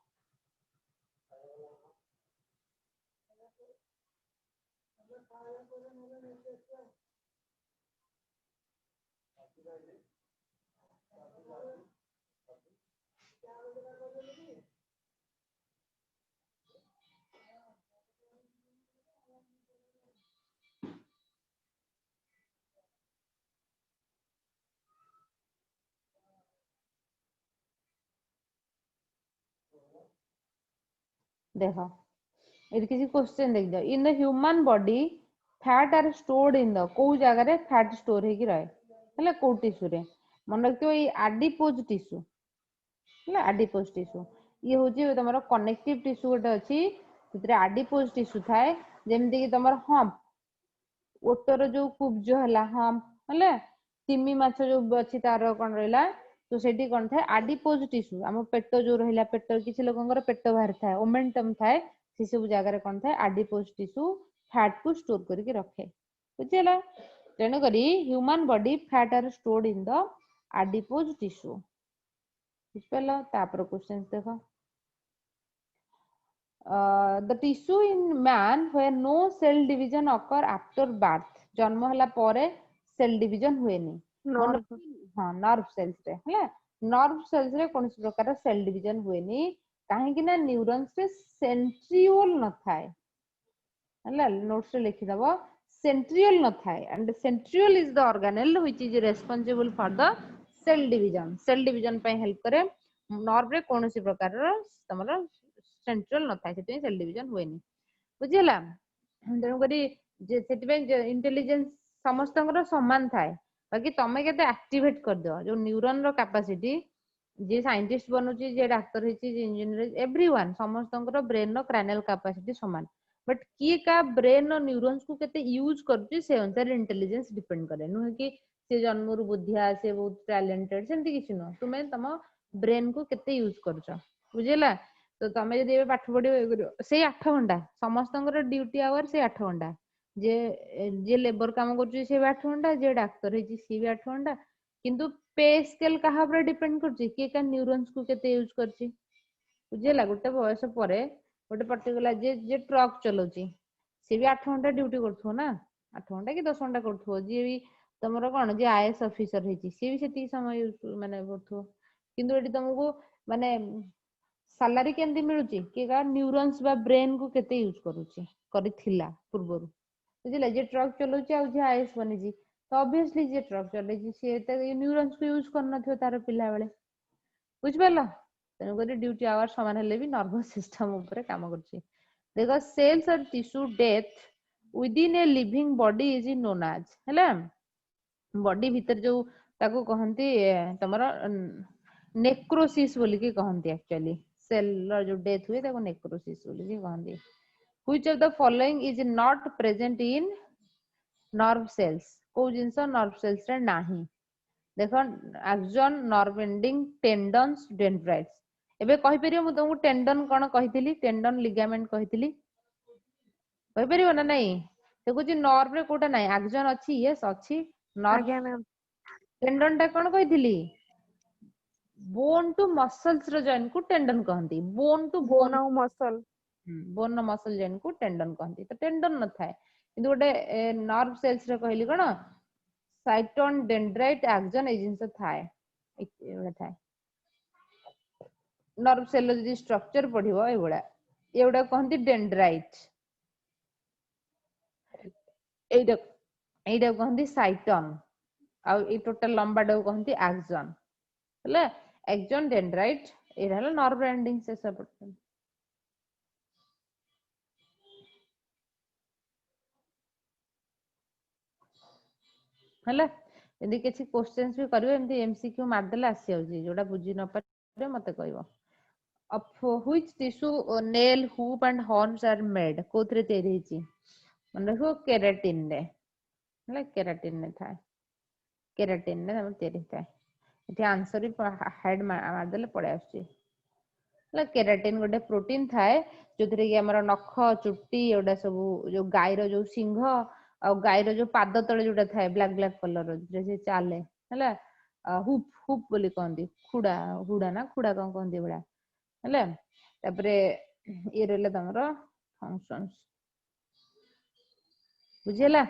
देखो ये किसी क्वेश्चन देख जाओ in the human body fat are stored in the को जगह रे फैट स्टोर हे की रहे हले को टिश्यू रे मन रखियो ये एडिपोज टिश्यू हले एडिपोज टिश्यू ये होची तमरो कनेक्टिव टिश्यू गोटे अछि तितरे एडिपोज टिश्यू थाए जेमति कि तमरो हम्प ओटर जो कुब्ज हला हम्प हले तिमी माछ जो अछि तार कोन रहला तो सेठी कोन थाए एडिपोज टिश्यू हम पेट जो रहला पेट किछि लोकंगर पेट बाहर थाए ओमेंटम थाए से सब जगह रे कोन थाए एडिपोज टिश्यू फैट को स्टोर करके रखे बुझिला तेनो करी human body fat are stored in the adipose tissue बुझपला तापर क्वेश्चन देखो the tissue in man where no cell division occur after birth जन्म हला परे सेल डिवीजन हुएनी मन नर्व हां नर्व सेल्स रे हला नर्व सेल्स रे कोन प्रकार सेल डिवीजन हुएनी काहे कि ना न्यूरॉन्स रे सेंट्रियोल न थाए हला नोट्स रे लिखि दबो सेंट्रियोल न थाए and centriole is the organelle which is responsible for the cell division पे हेल्प करे नर्व रे कोनोसी प्रकार रो तमरा सेंट्रल न थाए सेते सेल डिवीजन हुएनी बुझिला तेणु करी जे सेति पे इंटेलिजेंस समस्तंकर समान थाए बाकी तमे केते एक्टिवेट कर दो जो न्यूरॉन रो कैपेसिटी जे साइंटिस्ट बनउची जे डॉक्टर हिची जे इंजीनियर एवरीवन समस्तंकर ब्रेन रो क्रैनियल कैपेसिटी समान बट किए का ब्रेन और न्यूरॉन्स को केते यूज करची से अनुसार इंटेलिजेंस डिपेंड करे नु कि से जन्मरु बुद्धिया से बहुत टैलेंटेड सेमति किछि न तुमे तम ब्रेन को केते यूज करछ बुझिला तो तमे जदी पाठ पढियो से 8 घंटा समस्तंकर ड्यूटी आवर से 8 घंटा जे जे लेबर काम करची से 8 घंटा जे डॉक्टर हिची से भी 8 घंटा किंतु पे स्केल कहा पर डिपेंड करची के का न्यूरॉन्स को केते यूज करची बुझिला गोटे बयस परे गोटे पर्टिकुलर जे जे ट्रक चलाउची से भी 8 घंटा ड्यूटी करथो ना 8 घंटा कि 10 घंटा करथो जे भी तमरो कोन जे आईएएस ऑफिसर हिची से भी सेती समय माने करथो किंतु एटी तुमको माने सैलरी केंती मिलुची के का न्यूरॉन्स बा ब्रेन को केते यूज करूची करिथिला पूर्वरु बुझिला जे ट्रक चलाउची आ जे आईएएस बनिजी तो ऑब्वियसली जे ट्रक चलेजी से त न्यूरॉन्स को यूज करना थियो तार पिला बेले बुझ परला तेनु करी ड्यूटी आवर समान हेले भी नर्वस सिस्टम ऊपर काम करची देखो सेल्स और tissue death within a living body is known as हैला बॉडी भीतर जो ताको कहंती तमरा नेक्रोसिस बोली के कहंती एक्चुअली सेल रो जो डेथ हुए ताको नेक्रोसिस बोली के कहंती which of the following is not present in nerve cells को जिंस नर्व सेल्स रे नाही देखो axon nerve ending tendons dendrites एबे कहि परियो मु तुमको टेंडन कोन कहितली टेंडन लिगामेंट कहितली कहि परियो ना नहीं देखो जे नर्व रे कोटा नाही एक्सॉन अछि यस अछि नर्व आज्ञा मैम टेंडन टा कोन कहितली बोन टू मसल्स रो जॉइंट को टेंडन कहंती बोन टू बोन बोन और मसल बोन मसल जॉइंट को टेंडन कहंती तो टेंडन न थाए किंतु गोटे नर्व सेल्स रे कहली कोन साइटोन डेंड्राइट एक्सन ए जिंस थाए एवडा थाए नर्व सेल जदी स्ट्रक्चर पढिबो एवडा कहंती डेंड्राइट एइडा एइडा कहंती साइटोन आ ए टोटल लंबा डो कहंती एक्सन हला एक्सन डेंड्राइट एरा हला नर्व एंडिंग से सब हला यदि किसी क्वेश्चंस भी करियो एमती एमसीक्यू मार देले आसी जाउची जोडा बुझी न पारे मते कहबो of which tissue nail hoop and horns are made कोथरे तैयारी हिची मन रखो केराटिन ने हला केराटिन ने थाए केराटिन ने हम तैयारी थाए एठी आंसर भी हेड मार देले पड़े आसी हला केराटिन गोटे प्रोटीन थाए जोथरे कि हमर नख चुट्टी एडा सब जो गायरो जो सिंह आ गायरो जो पाद तळे जोटा थाए ब्लैक ब्लैक कलर जे से चाले हला हुप हुप बोली कहंदी खुडा हुडा ना खुडा कोन कहंदी बडा हला तापरे ये रहले तमरो फंक्शंस बुझिला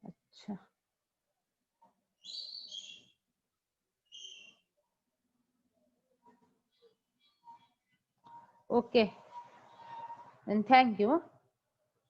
अच्छा ओके एंड थैंक यू